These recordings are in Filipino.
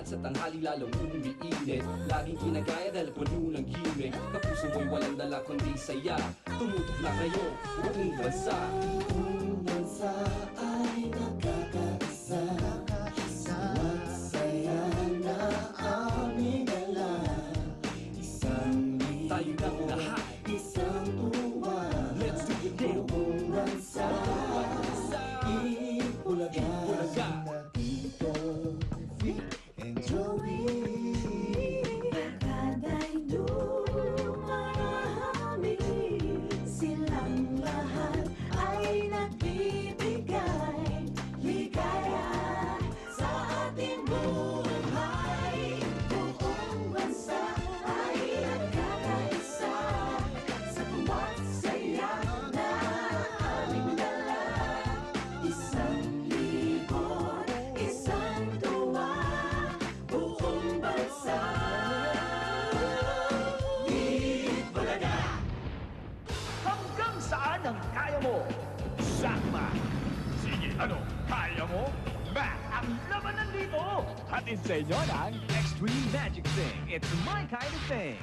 At sa tanghali lalong umiinit, laging kinagaya dahil puno ng gimmick. Kapuso mo'y walang dala kundi saya, tumutok na kayo, buong bansa. Buong bansa ay nakakaisa. Magsaya na aming dala. Isang Tayo ng lahat, isang tuwa. let's do it now. Buong bansa Bulaga. Nandito Vic and Joey. Barkada'y dumami, silang lahat ay nagbibigay ligaya sa ating buhay. Buong bansa ay nagkakaisa sa bawat saya na aming dala. Isang libon, isang tuwa, buong bansa. Hanggang saan ang kaya mo? Sakma! Sige, ano? Kaya mo? Ang laban nandito! Hatid sa inyo ng Extreme Magic Thing. It's my kind of thing.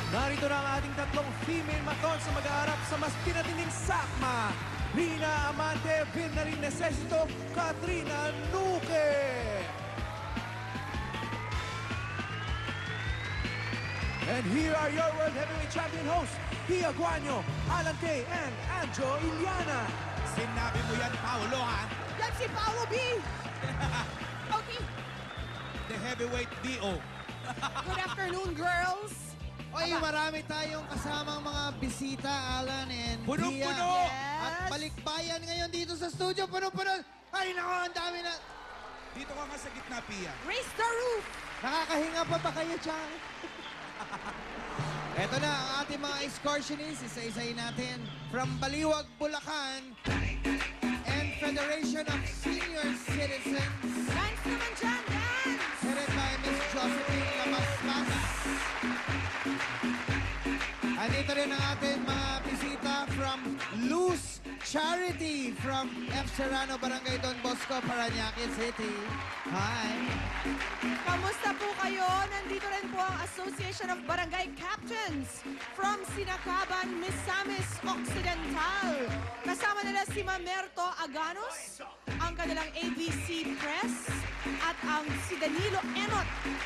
Narito na ang ating tatlong female maton sa mag-aarap sa mas pinatinding sakma. Rina Amante, Virnarin Necesito, Katrina Nuque. And here are your World Heavyweight Champion hosts, Pia Guanyo, Alan Kay, and Anjo Iliana. Sinabi mo yan, Paolo, ha? Yan si Paolo B! Okay, The heavyweight DO. good afternoon, girls! Oy, marami tayong kasamang mga bisita, Alan and Punong-puno! Yes. At balikbayan ngayon dito sa studio. Puno-puno! Ay, nako, ang dami na. Dito ka nga sa gitna, Pia. Raise the roof! Nakakahinga pa ba kayo, Chang? Eto na ang ating mga excursionists. Isa-isayin natin. From Baliwag, Bulacan and Federation of Senior Citizens. Dance naman dyan, dance! Headed by Miss Josephine Lamasmas. Andito rin ang ating mga bisita from Luz Charity from F. Serrano, Barangay Don Bosco, Parañaque City. Hi! Kamusta po kayo? Nandito rin po ang Association of Barangay Captains from Sinacaban, Misamis Occidental. Kasama nila si Mamerto Aganos, ang kanilang ABC Press, at ang si Danilo Enot,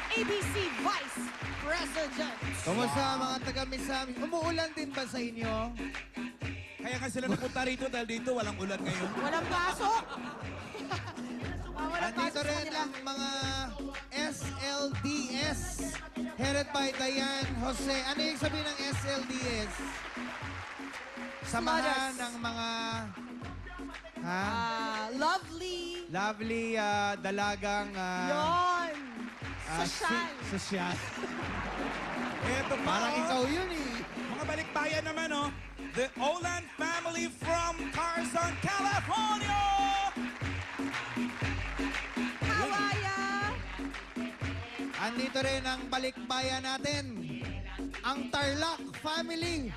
ABC Vice President. Kumusta ang mga taga-Misamis? Umuulan din ba sa inyo? Kaya nga sila napunta rito dahil dito walang ulan ngayon. Walang pasok! Walang Andito pasok sa rin kanila. ang mga SLDS headed by Diane Jose. Ano yung sabihin ng SLDS? Samahan ng mga Lovely. lovely dalagang Yon. Social. sosyal. Eto pa, Parang oh. ikaw yun eh. Mga balikbayan naman, oh. The Olan family from Carson, California! Hawaya. Andito rin ang balikbayan natin. Ang Tarlac family.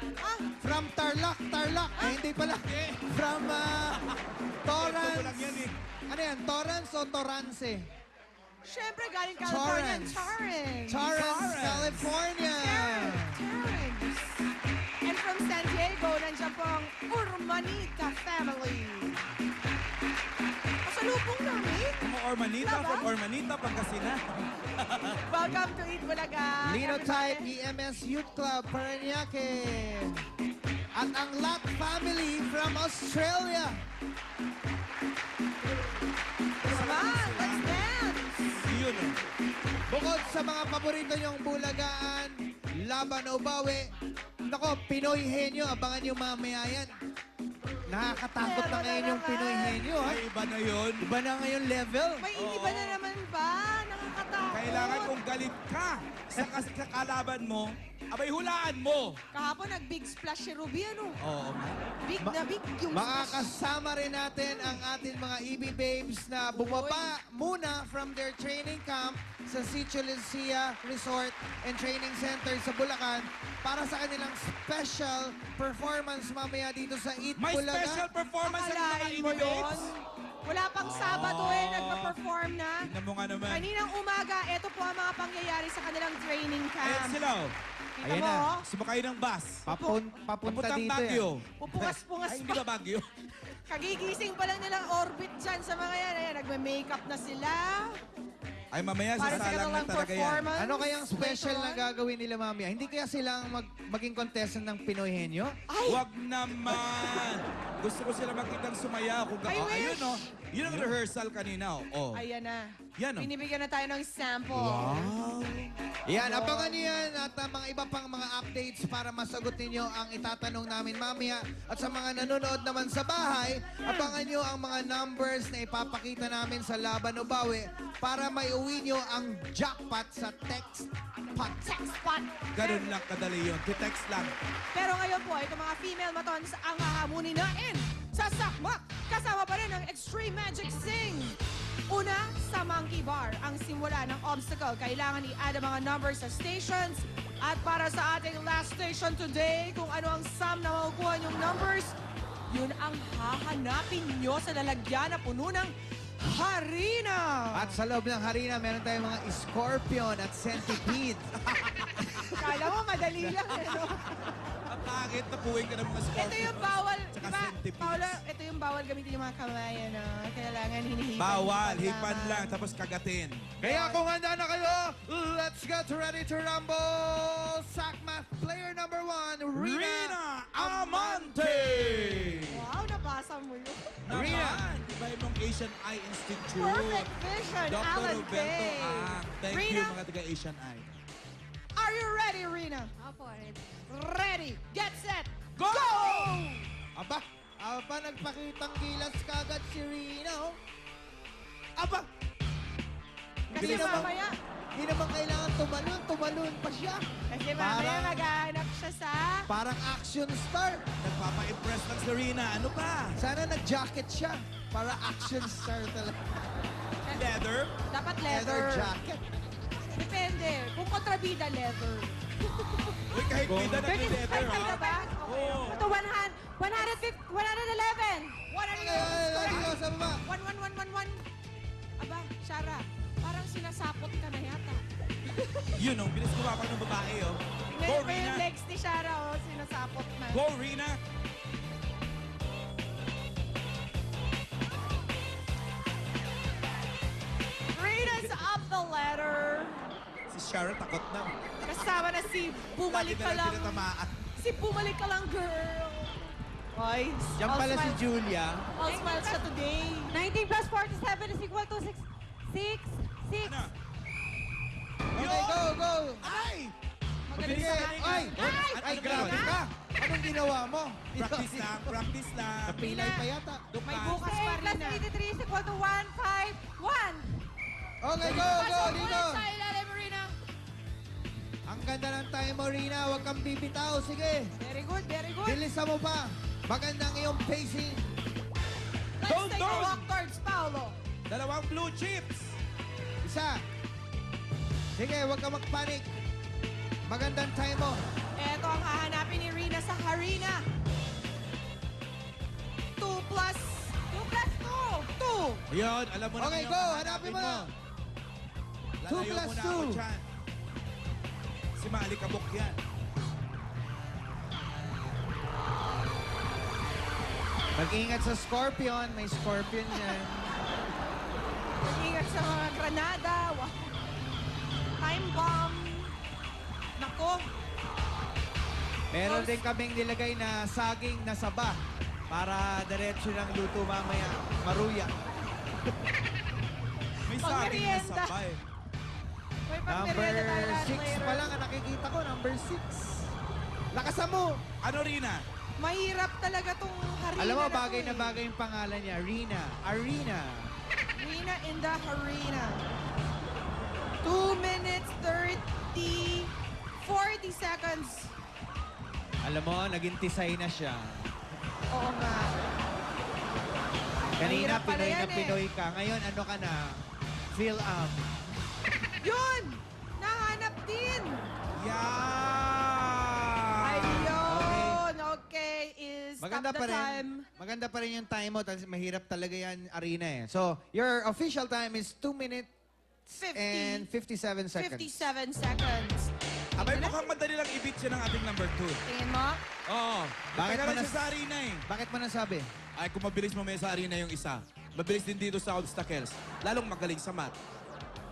From Tarlac. Ay, hindi pala. From Ito Torrance. lang yan, eh. Ano yan? Torrance o Torrance? Siyempre galing California. Torrance. Torrance. Torrance, California. Torrance. And from San Diego, nandiyan po ang Urmanita family. Pasalubong namin. Mga Ormanita, Diba? from Ormanita, Pangasinan. Welcome to Eat Bulaga. Linotype EMS Youth Club, Parañaque. At ang Lac family from Australia. Come on, let's dance. Yun, oh. Bukod sa mga paborito niyong bulagaan, laban o bawi, nako, Pinoy Henyo, abangan niyo mamaya yan. Nakakatakot na ngayon yung Pinoy Henyo, ha? Ay, iba na yun. Iba na ngayon level. May iba na naman ba? Nakakatakot. Kailangan kung galit ka sa kalaban mo, abay hulaan mo. Kahapon nag-big splash si Ruby, ano? Oo. Big na big yung splash. Makakasama rin natin ang ating mga EB babes na bumaba muna from their training camp sa Sitio Lucia Resort and Training Center sa Bulacan para sa kanilang special performance mamaya dito sa Eat May Bulaga. special performance ang mga Akalain mo Ibibabes. yun? Wala pang Sabado nagpa-perform na. Tingnan mo nga naman. Kaninang umaga, ito po ang mga pangyayari sa kanilang training Ayan camp. sila, oh. Kita Ayan mo, na. oh. Sumakay ng bus. Papunta Papuntang dito Baguio. Pupungas-pungas Ay, hindi ba Baguio? Kagigising pa lang nilang orbit dyan sa mga yan. Ayan, nagme-makeup na sila. Ay, mamaya Para sa sasalang na kanilang talaga yan. performance. Ano kayang special later na on. gagawin nila mamaya? Hindi kaya silang maging contestant ng Pinoy Henyo? Ay! Wag naman. Gusto ko sila makitang sumaya. Kung I wish. ayun, oh. Yun ang rehearsal kanina, oh. Ayan na. Yan, oh. Binibigyan na tayo ng sample. Wow. Yan, abangan niyo yan at mga iba pang mga updates para masagot ninyo ang itatanong namin mamaya. At sa mga nanonood naman sa bahay, abangan niyo ang mga numbers na ipapakita namin sa Laban o Bawi para may uwi niyo ang jackpot sa text pot. Sex pot. Ganun lang kadali yun. Text lang. Pero ngayon po, ito mga female matons ang hahamunin natin sa sakmak. Kasama pa rin ang Extreme Magic Sing. Una, sa Monkey Bar, ang simula ng obstacle. Kailangan i-add ang mga numbers sa stations. At para sa ating last station today, kung ano ang sum na makukuha niyong numbers, yun ang hahanapin nyo sa lalagyan na puno ng harina. At sa loob ng harina, meron tayong mga scorpion at centipede. Kala mo, madali lang. No? Ang pangit na puwing ka ng mga scorpions. Ito yung bawal, Tsaka di ba? centipedes. Paula, ito yung bawal gamitin yung mga kamay, ano? Kailangan hinihipan. Bawal. hipan Hipan lamang. lang. Tapos kagatin. Kaya kung handa na kayo, let's get ready to rumble! Sakmath player number 1, Rina Amante! Wow, nabasa mo yun. Rina. Naman. Iba yung Asian Eye Institute. Perfect vision, Dr. Alan Roberto Kay. Ang. Thank Rina, you mga taga Asian Eye. are you ready, Rina? Opo, ready. Ready, get set, Go! Aba, nagpakitang gilas kagad si Rina, oh. Aba! Kasi Bilis naman. mamaya, Hindi naman kailangan tumalon pa siya. kasi mamaya Parang- maghahanap siya sa... Parang action star. Nagpapa-impress lang si Rina. Ano pa? Sana nag-jacket siya. Para action star talaga. Leather? Dapat Leather leather. jacket. Depende. Kung kontrabida, leather. Uy, kahit bida na may leather, ha? Ka ba? Oo. Ito, 111. 111. Dito sa baba. 11111. Aba, Shara, parang sinasapot ka na yata. Yun, oh. Bilis kumapag ng babae, oh. Go, May Rina! legs ni Shara, oh, sinasapot na. Go, Rina! Rina's up the ladder. Si Shara takot na. Kasama na si Bumalik Ka Lang. Tinatamaan. Si Bumalik Ka Lang, girl. Oy, Diyan all pala si smile- Julia. All smiles siya today. 19 plus 47 is equal to 6. 6. 6. Ano? Okay, go! Ay! Magaling Sige, sa ay! Ay! Ay, Ano grabe ba? ka! Anong ginawa mo? Practice lang, practice lang. Napilay pa yata. May bukas pa 8 rin plus na. 83 is equal to 151. Okay, go! Dito! Sa ilalim, Rina. Ang ganda ng time mo, Rina. Huwag kang bibitaw. Sige, Very good, very good. bilisan mo pa. Magandang iyong pacing. Let's take a Don't. walk towards Paolo. Dalawang blue chips. Isa. Sige, huwag ka magpanik. Magandang time mo. Ito ang hahanapin ni Rina sa harina. 2 plus 2. Ayun, alam mo na Okay, ngayon, go. hanapin Hanapin mo na. Lalayo 2 plus muna ako 2. dyan. Si Malikabok yan. Mag-ingat sa scorpion. May scorpion yan. Mag-ingat sa mga granada. Wow. Time bomb. Nako. Meron din kaming nilagay na saging na saba para diretso ng luto mamaya. Maruya. May Pang saging na merienda. sabay. May Number pagmerienda tayo lahat 6 later. pa lang ang nakikita ko. Number 6. Lakasan mo. Ano, Rina? Mahirap talaga tong harina Alam mo, na bagay to, na bagay yung pangalan niya. Rina. Arena. Rina in the harina. 2 minutes, 40 seconds. Alam mo, naging tisay na siya. Oo nga. Kanina, Mahirap pala Pinoy na yan eh. Pinoy ka. Ngayon, ano ka na? Feel Yun! Nahanap din! Yeah! Ayun! Okay, is Maganda stop pa the rin. time. Maganda pa rin yung time mo. Kasi mahirap talaga yan, arena eh. So, your official time is 2 minutes 50. and 57 seconds. 57 seconds. Abay, mukhang madali lang i-beat siya ng ating number 2. Tingin mo? Oo. Bakit Bakit mo siya nas- sa arena eh. Bakit mo nasabi? Ay, kung mabilis mamaya sa arena yung isa, mabilis din dito sa obstacles. Lalong magaling sa math.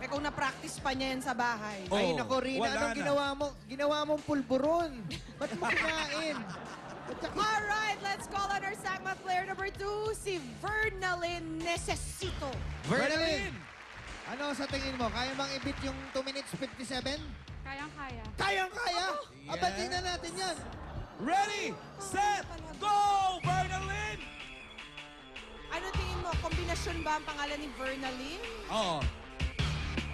Eh kung na-practice pa niya yan sa bahay. Oh, Ay, naku, Rina, wala anong na. ginawa mo? Ginawa mong pulburon. Ba't mo kinain? Alright, let's call on our SACMA player number 2, si Vernalyn Necesito. Vernalyn! Ano sa tingin mo? Kaya bang i-beat yung 2 minutes 57? Kayang-kaya. Kayang-kaya? Aba, tingnan natin yan. Ready, set, go, Bernalyn! Ano tingin mo? Kombinasyon ba ang pangalan ni Vernalyn? Oo.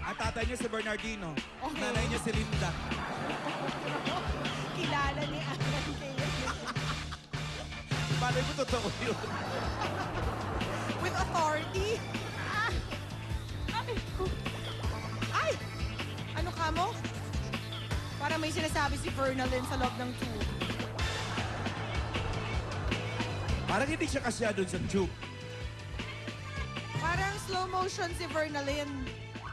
Ang tatay niya si Bernardino. Okay. Nanay niya si Linda. Kilala ni Alan Taylor. Malay mo totoo yun. With authority? Ay! Ano ka mo? Para may sinasabi si Vernalyn sa loob ng tube. Parang hindi siya kasya doon sa tube. Parang slow motion si Vernalyn.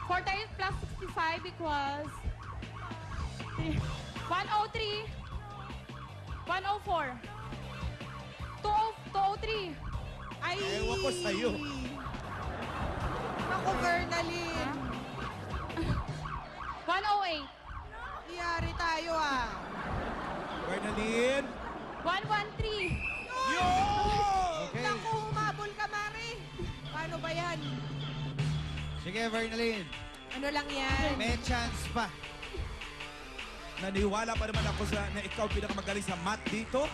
48 plus 65 equals 103, 104, 203. Ay! Ewan ko sa'yo. Naku, Vernalyn. 108, Iyari tayo ah. Bernalyn! 113. Yun! Okay. Naku, humabol ka, Mari. Paano ba yan? Sige, Vernalyn. Ano lang yan? May chance pa. Naniwala pa naman ako na ikaw pinakamagaling sa math dito.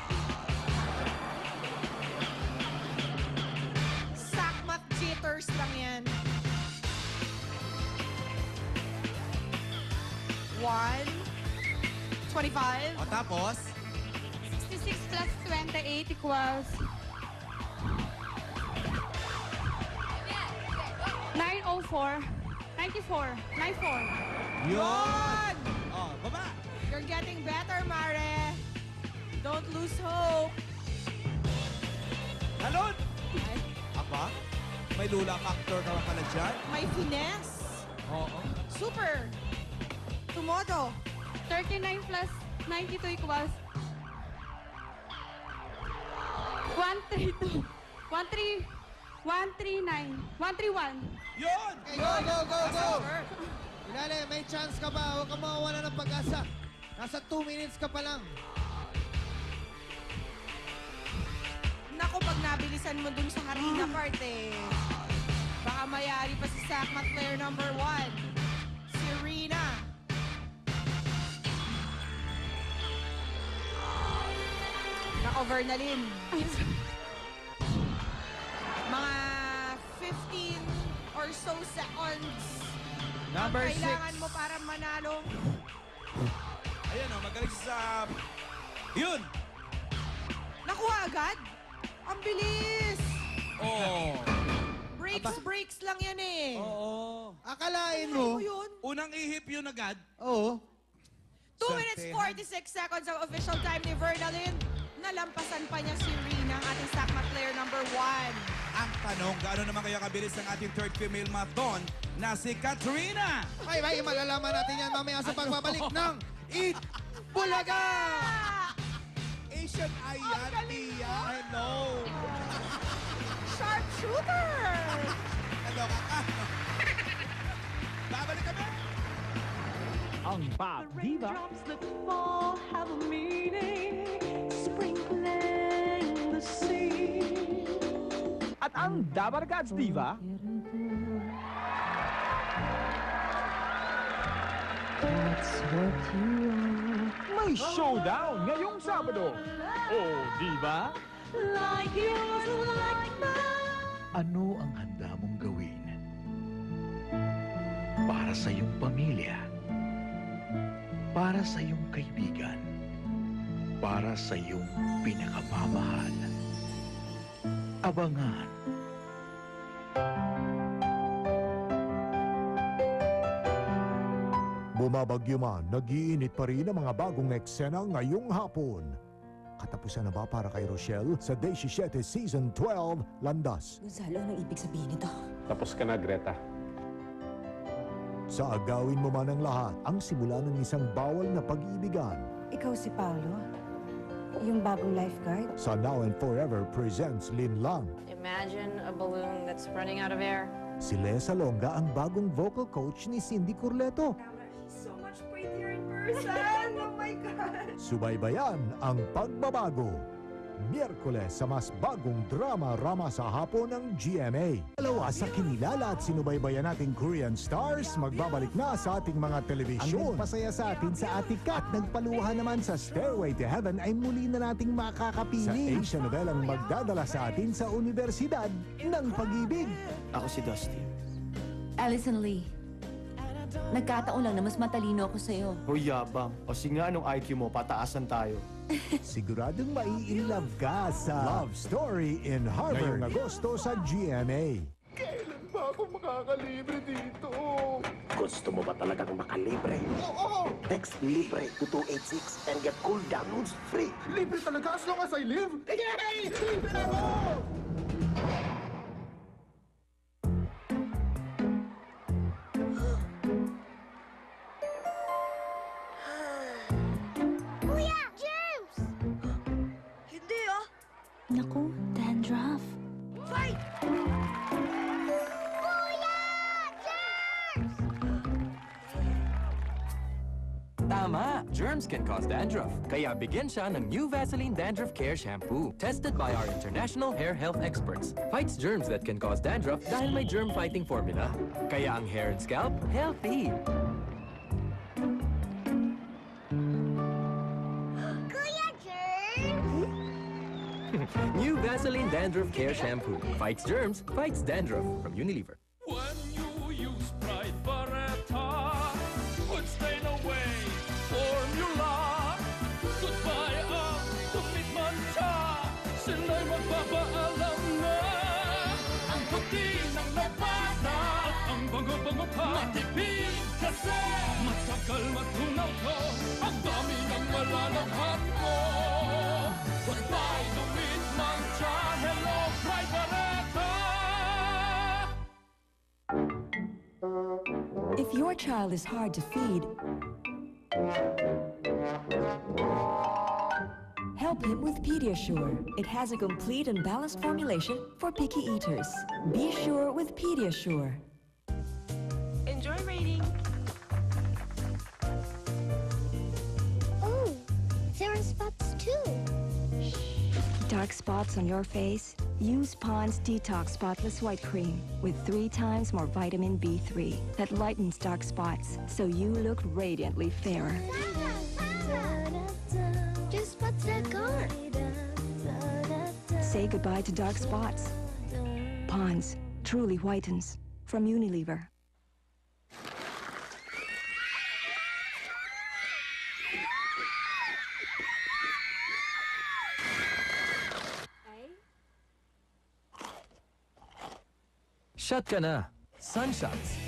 Sakmat jitters lang yan. 125. O tapos, 66 plus 28 equals 904, 94, 94. Yun! oh, baba! You're getting better, Mare. Don't lose hope. Talon! Aba, may lula factor ka ba pala dyan? May finesse. Oo. Super. Tumodo. 39 plus 92 equals 132, 139, 131. Yun! Okay, go, go, go, go! Ilalim, may chance ka pa. Huwag kang mawawala ng pag-asa. Nasa 2 minutes ka pa lang. Naku, pag nabilisan mo dun sa harina part eh. Baka mayari pa si Sakmat player number 1. Si Rina. Naku, Vernalyn. Mga 15 or so seconds ang Number kailangan 6. mo para manalo. Ayan o, magaling sa... Yun! Nakuha agad? Ang bilis! Oo. Breaks lang yan eh. Oo. Akalain Ano mo? yun? Unang ihip yun agad. Oo. 2 minutes 46 seconds ang official time ni Vernalyn. Nalampasan pa niya si Rina, ang ating Sakmat player number 1. Ang tanong, gaano naman kaya kabilis ang ating third female mathon na si Katrina? Ay, malalaman natin yan mamaya sa pagbabalik ng Eat Bulaga! Asian Ayan, Tia. Hello. Sharpshooter! Hello ka ka. Babalik kami. Ang Pop Diva that fall have a meaning, sprinkling the sea. at ang Dabarkats Diva, That's what you may showdown ngayong Sabado. O, Diva? like yours, like mine. Ano ang handa mong gawin para sa iyong pamilya, para sa iyong kaibigan, para sa iyong pinakamamahal? Abangan. Bumabagyo man, nag-iinit pa rin ang mga bagong eksena ngayong hapon. Katapusan na ba para kay Rochelle sa Day 17 Season 12, Landas? Gonzalo, anong ibig sabihin nito? Tapos ka na, Greta. Sa agawin mo man ang lahat, ang simula ng isang bawal na pag-iibigan. Ikaw si Paolo? Yung bagong lifeguard? Sa Now and Forever presents Linlang. Imagine a balloon that's running out of air. Si Lea Salonga ang bagong vocal coach ni Cindy Curleto. He's so much prettier in person! Oh my God! Subaybayan ang pagbabago. Miyerkules sa mas bagong drama-rama sa hapon ng GMA. Dalawa sa kinilala at sinubaybayan nating Korean stars magbabalik na sa ating mga telebisyon. Ang nagpasaya sa atin sa Atikat, nagpaluha naman sa Stairway to Heaven ay muli na nating makakapiling. Sa Asia novelang magdadala sa atin sa Universidad ng Pag-ibig. Ako si Dusty. Alison Lee. Nagkataon lang na mas matalino ako sa'yo. O yabang. O nga nung IQ mo, pataasan tayo. Siguradong mai-inlove ka sa Love Story in Harvard. Ngayong Agosto sa GMA. Kailan ba ako makakalibre dito? Gusto mo ba talagang makalibre? Oo! Text LIBRE to 286 and get cool downloads free. Libre talaga as long as I live? Yay! Libre ako! Kuya! James! Hindi ah! Naku, dandruff. Fight! Kuya! James! Tama! Germs can cause dandruff. Kaya bigyan siya ng new Vaseline Dandruff Care Shampoo. Tested by our international hair health experts. Fights germs that can cause dandruff dahil may germ-fighting formula. Kaya ang hair and scalp, healthy. Kuya James! New Vaseline Dandruff Care Shampoo. Fights germs, fights dandruff. From Unilever. When you use Pride Barretta, put stain away formula. Goodbye ang tumit mancha, sila'y magpapaalam na. Ang puti ng nabasa at ang bango-bango pa. Matipid kasi matagal magtunaw ko, ang dami ng malalabhan ko. Goodbye tumit mancha, hello Pride Barretta. If your child is hard to feed, help him with Pediasure. It has a complete and balanced formulation for picky eaters. Be sure with Pediasure. Enjoy reading. Oh, there are spots too. Dark spots on your face? Use Pond's Detox Spotless White Cream with 3 times more vitamin B3 that lightens dark spots so you look radiantly fairer. Just spots that gone. Say goodbye to dark spots. Pond's truly whitens. From Unilever. Shut ka na. Sunshots.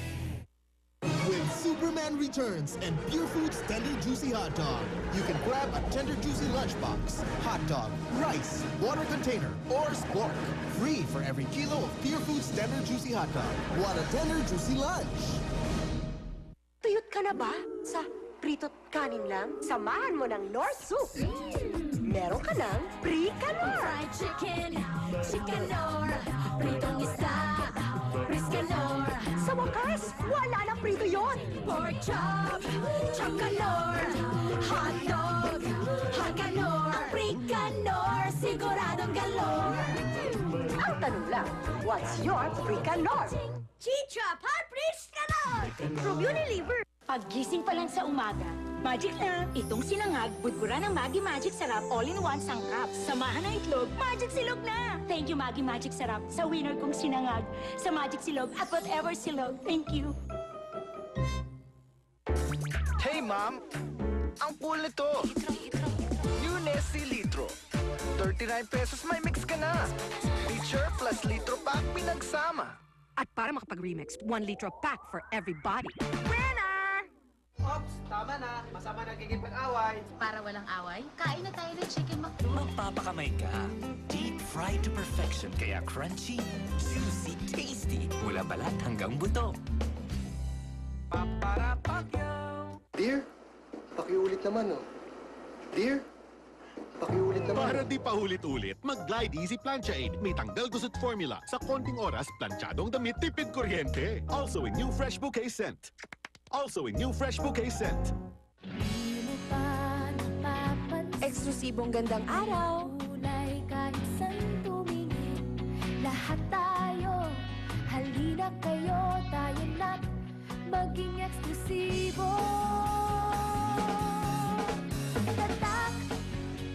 With Superman Returns and Pure Foods Tender Juicy Hot Dog, you can grab a tender juicy lunchbox, hot dog, rice, water container, or spork. Free for every kilo of Pure Foods Tender Juicy Hot Dog. What a tender juicy lunch! Tuyot ka na ba? Sa prito't kanin lang? Samahan mo ng North Soup. Meron ka ng Pricanor. Fried chicken, Chicanor, pritong isa, Priscanor. Sa wakas, wala nang prito yon. Pork chop, Chocanor, hot dog, Haganor, Pricanor, siguradong galore. Ang tanong lang, what's your Pricanor? Chicha, hot Priscanor! From Unilever. Paggising pa lang sa umaga, magic na! Itong sinangag, budbura ng Maggi Magic Sarap All-in-One Sangkap. Samahan ng itlog, Magic Silog na! Thank you, Maggi Magic Sarap, sa winner kong sinangag, sa Magic Silog at whatever silog. Thank you! Hey, ma'am! Ang cool nito! New Nestle Litro. 39 pesos may mix ka na. Feature plus litro pack pinagsama. At para makapag-remix, 1 litro pack for everybody. Winner! Ops, tama na. Masama nagiging pag-away. Para walang away, kain na tayo ng chicken McDo. Magpapakamay ka. Deep fried to perfection, kaya crunchy, juicy, tasty. Mula balat hanggang buto. Dear, pakiulit naman, oh. Dear, pakiulit naman. Para di pa ulit-ulit, mag-Glide Easy Plancha Aid. May tanggal gusot formula. Sa konting oras, planchadong damit, tipid kuryente. Also in new fresh bouquet scent. Eksklusibong gandang araw. Kulay kahit saan tumingin. Lahat tayo, halina kayo, tayo na't maging eksklusibo. Tatak,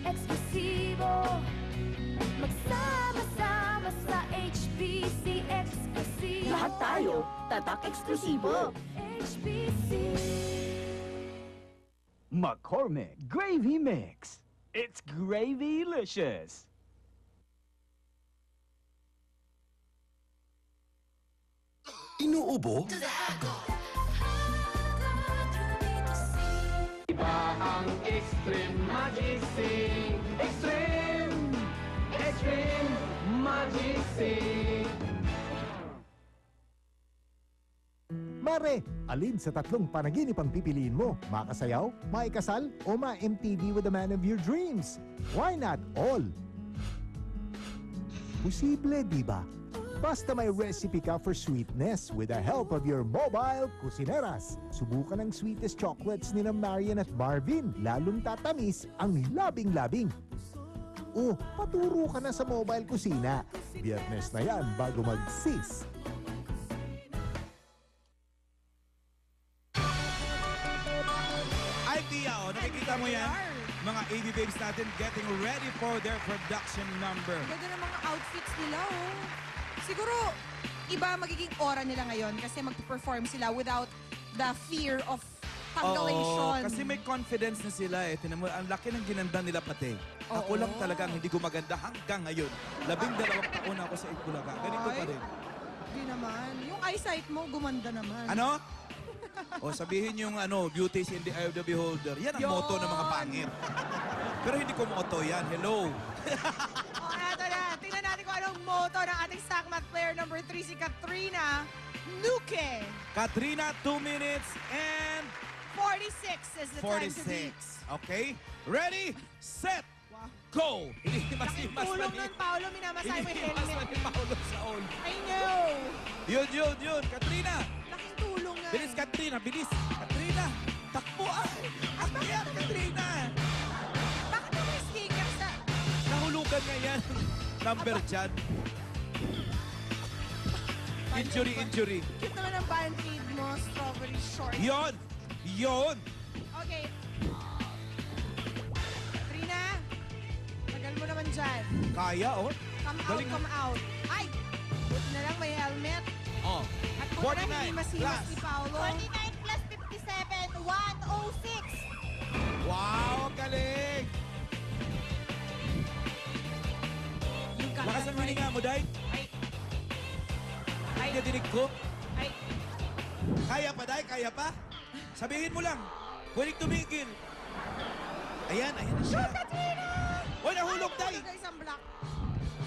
eksklusibo. Magsama-sama sa HBC Eksklusibo. Lahat tayo, tatak eksklusibo. HBC. McCormick Gravy Mix. It's gravy-licious. Inuubo? Iba ang Extreme Magising. Extreme Magising. Mare, alin sa tatlong panaginip ang pipiliin mo? Makasayaw, maikasal, o ma-MTV with the man of your dreams? Why not all? Posible, di ba? Basta may recipe ka for sweetness with the help of your mobile kusineras. Subukan ang sweetest chocolates ni Marian at Marvin. Lalong tatamis ang labing-labing. O, paturo ka na sa mobile kusina. Biyernes na yan bago mag-sis. Nakikita mo yan? Mga AV babes natin getting ready for their production number. Ganda ng mga outfits nila, oh. Siguro, iba magiging aura nila ngayon kasi mag-perform sila without the fear of tanggalation. Kasi may confidence na sila eh. Tinan mo, ang laki ng ginanda nila pati. Ako lang talagang hindi gumaganda hanggang ngayon. 12 taon ako sa Itbulaga. Ganito pa rin. Hindi naman. Yung eyesight mo, gumanda naman. Ano? O sabihin yung beauty is in the eye of the beholder. Yan ang motto ng mga pangit. Pero hindi ko motto yan. Hello. Eto na. Tingnan natin kung anong motto ng ating SACMAC player number 3, si Katrina Nuke. Katrina, 2 minutes and 46 is the time to beat. 46. Okay? Ready, set, go! Hinihimas-himas Tulong nun, Paolo. Minamasay mo yung helmet. ni Paolo sa on. I know. Yun. Katrina! Laking tulong nga. Bilis, Katrina! Bilis! Katrina! Takbo! Akyat, Katrina! Bakit mo may sticker sa... Nahulugan nga yan. Number dyan. Injury. Cute naman ang band-aid mo, strawberry short. Yon! Okay. Katrina, tagal mo naman dyan. Kaya, oh. Come out. Ay! Buti na lang may helmet. Oh. At buti na hindi masimas ni Paolo. 49 plus 57, 106. Wow, galing! Lakas ang hininga mo, Day. Ay, dinig ko. Ay. Kaya pa, Day? Kaya pa? Sabihin mo lang. Pwede tumigil. Ayan na siya. Katrina! Uy, nahulog, Day! Isang block.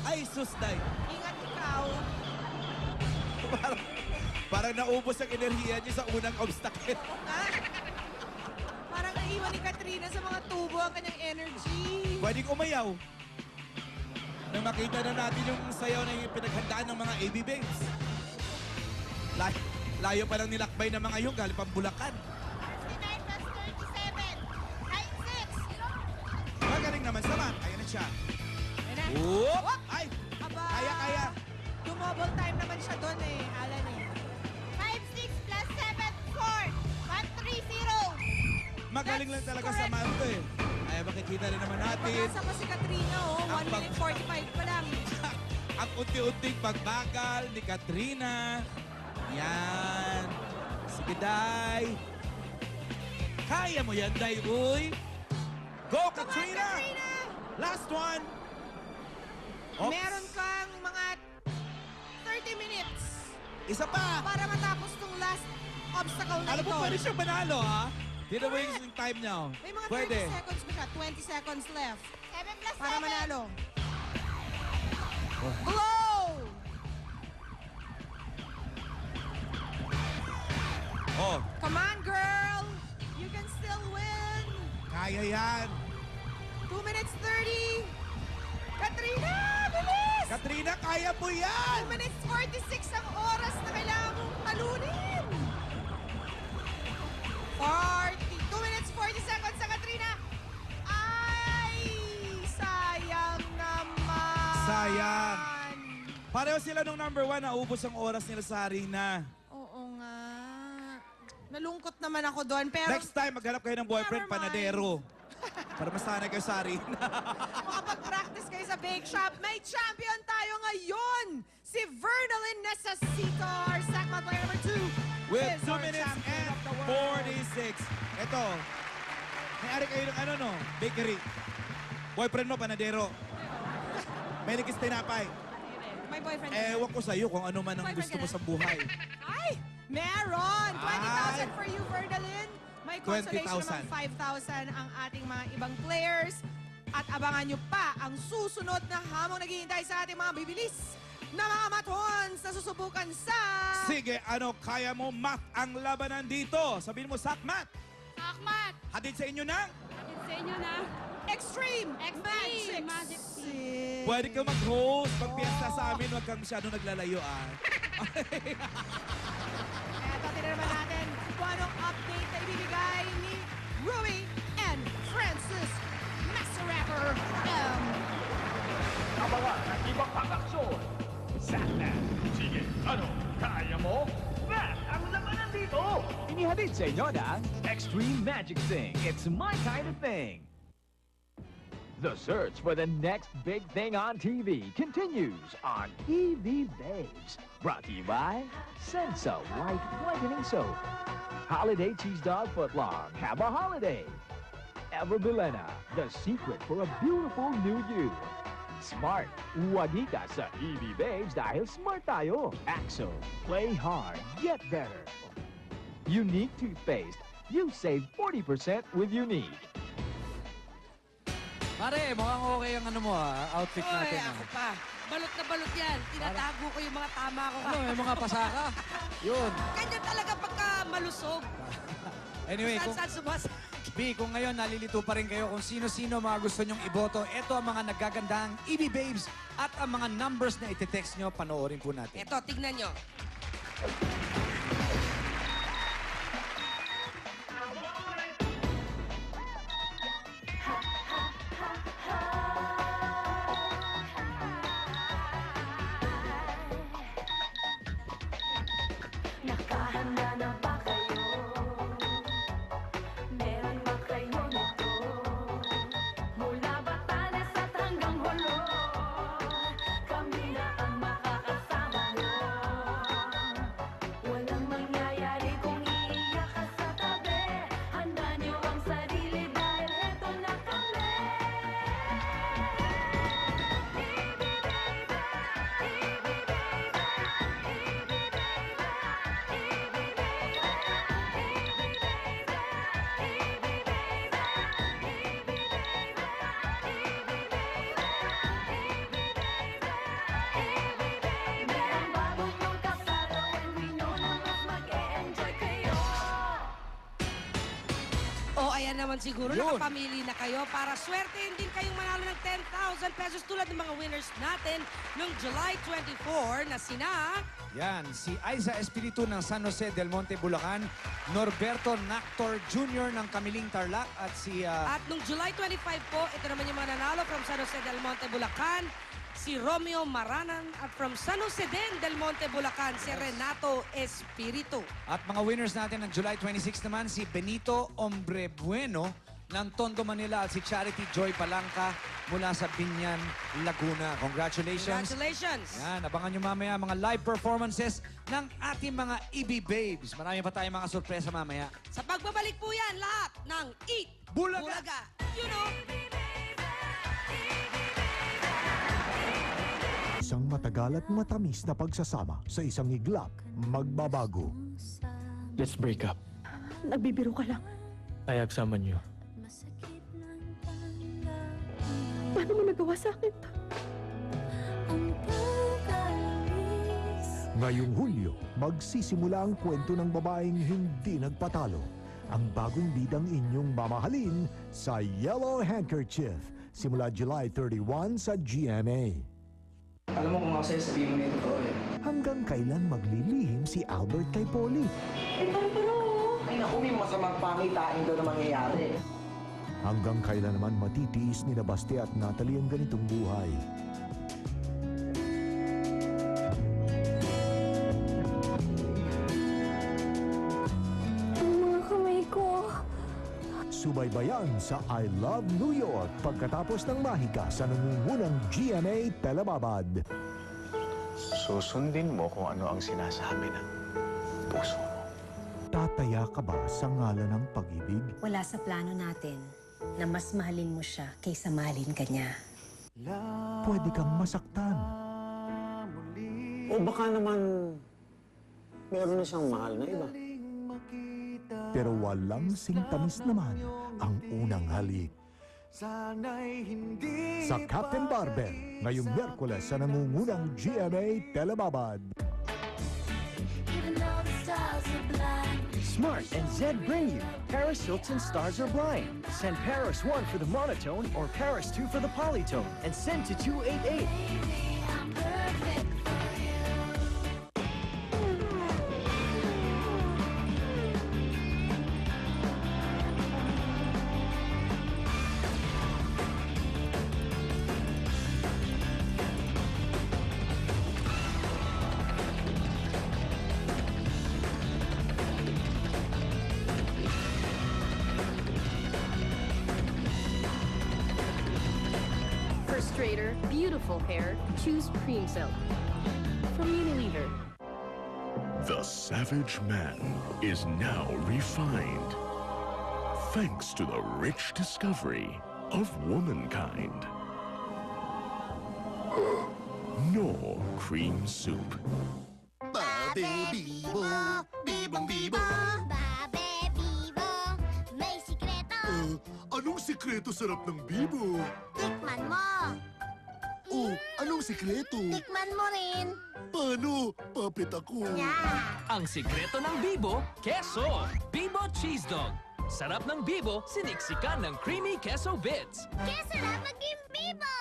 Ay, sus, Day. Ingat ikaw. Parang naubos ang enerhiya niya sa unang obstacle. Parang naiwan ni Katrina sa mga tubo ang kanyang energy. Pwedeng umayaw. Nang makita na natin yung sayaw na yung pinaghandaan ng mga AB Babes. Layo pa lang nilakbay ng mga yung galing pang Bulacan. 59 plus 37, 96. Magaling naman sa math. Ayan na siya. Ayan na. Whoop! Ay! Aba! Kaya. Dumobble time naman siya doon eh. Alan eh. 56 plus 7, 4, 130. Magaling lang talaga sa math to eh. Ay, makikita rin naman natin. Pag-asa pa si Katrina, oh. 1 minute 45 pa lang. Ang unti-unting pagbagal ni Katrina. Yan. Sige, Day. Kaya mo yan, Day. Uy. Go, Katrina! Last one. Oops. Meron kang mga 30 minutes. Isa pa. Para matapos tong last obstacle na Alam ito. mo, pwede siyang manalo, ha? Tino mo yung time niya. oh. May mga 30 Pwede. seconds pa siya. 20 seconds left. 7 plus 7. Para manalo. Oh. Blow! Oh, Come on, girl! You can still win! kaya yan. 2 minutes 30! Katrina! Bilis! Katrina, kaya mo yan! 2 minutes 46 ang oras na kailangan mong talunin! 2 minutes 40 seconds sa Katrina! Ay! Sayang naman! Sayang. Pareho sila nung number 1, naubos ang oras nila sa Harina. Oo nga. Nalungkot naman ako doon, pero Next time, maghanap kayo ng boyfriend, Never mind. panadero. Para masanay kayo sa Harina. makapag-practice kayo sa bake shop. May champion tayo ngayon! Si Vernalyn Necesito, our Sakma player number 2. With is 2 our minutes champion and of the world. 46. Ito, may-ari kayo ng ano, no? Bakery. Boyfriend mo, panadero. May likis tinapay. May boyfriend. Ewan ko sa'yo kung ano man ang Boyfriend gusto ka mo na? sa buhay. Ay! Meron! 20,000 Ay! for you, Vernalyn. May consolation 20,000. naman 5,000 ang ating mga ibang players. At abangan nyo pa ang susunod na hamong naghihintay sa ating mga bibilis na mga matons na susubukan sa... Sige, ano, kaya mo, Matt, ang labanan dito. Sabihin mo, Sakmat. Sakmat! Hatid sa inyo ng... Hatid sa inyo na. Extreme Extreme Magic Magic Pwede ka mag-host, mag-piesta sa amin, huwag kang masyadong naglalayo, ah. Eto, tinanaman natin kung anong update na ibibigay ni Rui and Francis Massaracker M. Abangan ang ibang pang-aksyon. Sakmat. Sige, ano, kaya mo? Matt, ang labanan dito. Inihatid sa inyo ng Extreme Magic Thing. It's my kind of thing. The search for the next big thing on TV continues on EV Babes. Brought to you by Sensa White Whitening Soap. Holiday Cheese Dog Footlong. Have a holiday. Eva Bilena, the secret for a beautiful new you. Smart. Wagika sa EV Babes dahil smart tayo. Axo. Play hard. Get better. Unique toothpaste. You save 40% with Unique. Pare, mukhang okay ang ano mo outfit natin. Ako pa. Balot na balot yan. Tinatago ko yung mga tama ko. Ano, may mga pasaka? Yun. Ganyan talaga pagka malusog. Anyway, Saan subas? B, kung ngayon nalilito pa rin kayo kung sino-sino mga gusto nyong iboto, ito ang mga nagagandang EB Babes at ang mga numbers na iti-text nyo, panoorin po natin. Ito, tignan nyo. Nakahanda na ba kayo? Meron ba kayo nito? Mula Batanes at hanggang Holo, kami na ang makakasama nyo. Walang mangyayari kung iiyak ka sa tabi. Handa nyo ang sarili dahil eto na kami. Merong bagong yung kasalo and we know na mas mag-e-enjoy kayo. O, ayan naman siguro, Yun. nakapamili na kayo para swertein din kayong manalo ng 10,000 pesos tulad ng mga winners natin noong July 24 na sina... Yan, si Aiza Espiritu ng San Jose del Monte, Bulacan, Norberto Nactor Jr. ng Kamiling Tarlac at si... At noong July 25 po, ito naman yung mga nanalo from San Jose del Monte, Bulacan, si Romeo Maranan at from San Jose din del Monte, Bulacan, si Renato Espiritu. At mga winners natin ng July 26 naman, si Benito Ombrebueno ng Tondo, Manila at si Charity Joy Palangka mula sa Binyan, Laguna. Congratulations! Congratulations! Yan, abangan nyo mamaya mga live performances ng ating mga EB Babes. Marami pa tayong mga sorpresa mamaya. Sa pagbabalik po yan, lahat ng Eat Bulaga! You know, Isang matagal at matamis na pagsasama sa isang iglap, magbabago. Let's break up. Nagbibiro ka lang. I examine you. Paano mo nagawa sa akin to? Ngayong Hulyo, magsisimula ang kwento ng babaeng hindi nagpatalo. Ang bagong bidang inyong mamahalin sa Yellow Handkerchief. Simula July 31 sa GMA. Alam mo kung ako sa'yo, sabihin mo na yung totoo eh. Hanggang kailan maglilihim si Albert kay Polly? Ay naku, may masamang pangitain daw na mangyayari. Hanggang kailan naman matitiis ni Baste at Natalie ang ganitong buhay? Subaybayan sa I Love New York pagkatapos ng mahika sa nangungunang GMA Telebabad. Susundin mo kung ano ang sinasabi ng puso mo. Tataya ka ba sa ngalan ng pag-ibig? Wala sa plano natin na mas mahalin mo siya kaysa mahalin ka niya. Pwede kang masaktan. O baka naman meron na siyang mahal na iba. Pero walang singtamis naman ang unang halik. Sa Captain Barbell, ngayong Miyerkules sa nangungunang GMA Telebabad. Smart and Zed bring you Paris Hilton Stars Are Blind. Send Paris 1 for the monotone or Paris 2 for the polytone and send to 288. Straighter, beautiful hair, choose Cream Silk. From Unilever. The savage man is now refined, thanks to the rich discovery of womankind. Knorr Cream Soup. Bibo, bibong bibo. May sikreto. Anong sikreto sarap ng bibo? Tikman mo. Anong sikreto? Tikman mo rin. Paano? Papit ako. Ang sikreto ng Bibo, keso. Bibo Cheese Dog. Sarap ng Bibo, siniksikan ng creamy queso bits. Kaya sarap maging Bibo.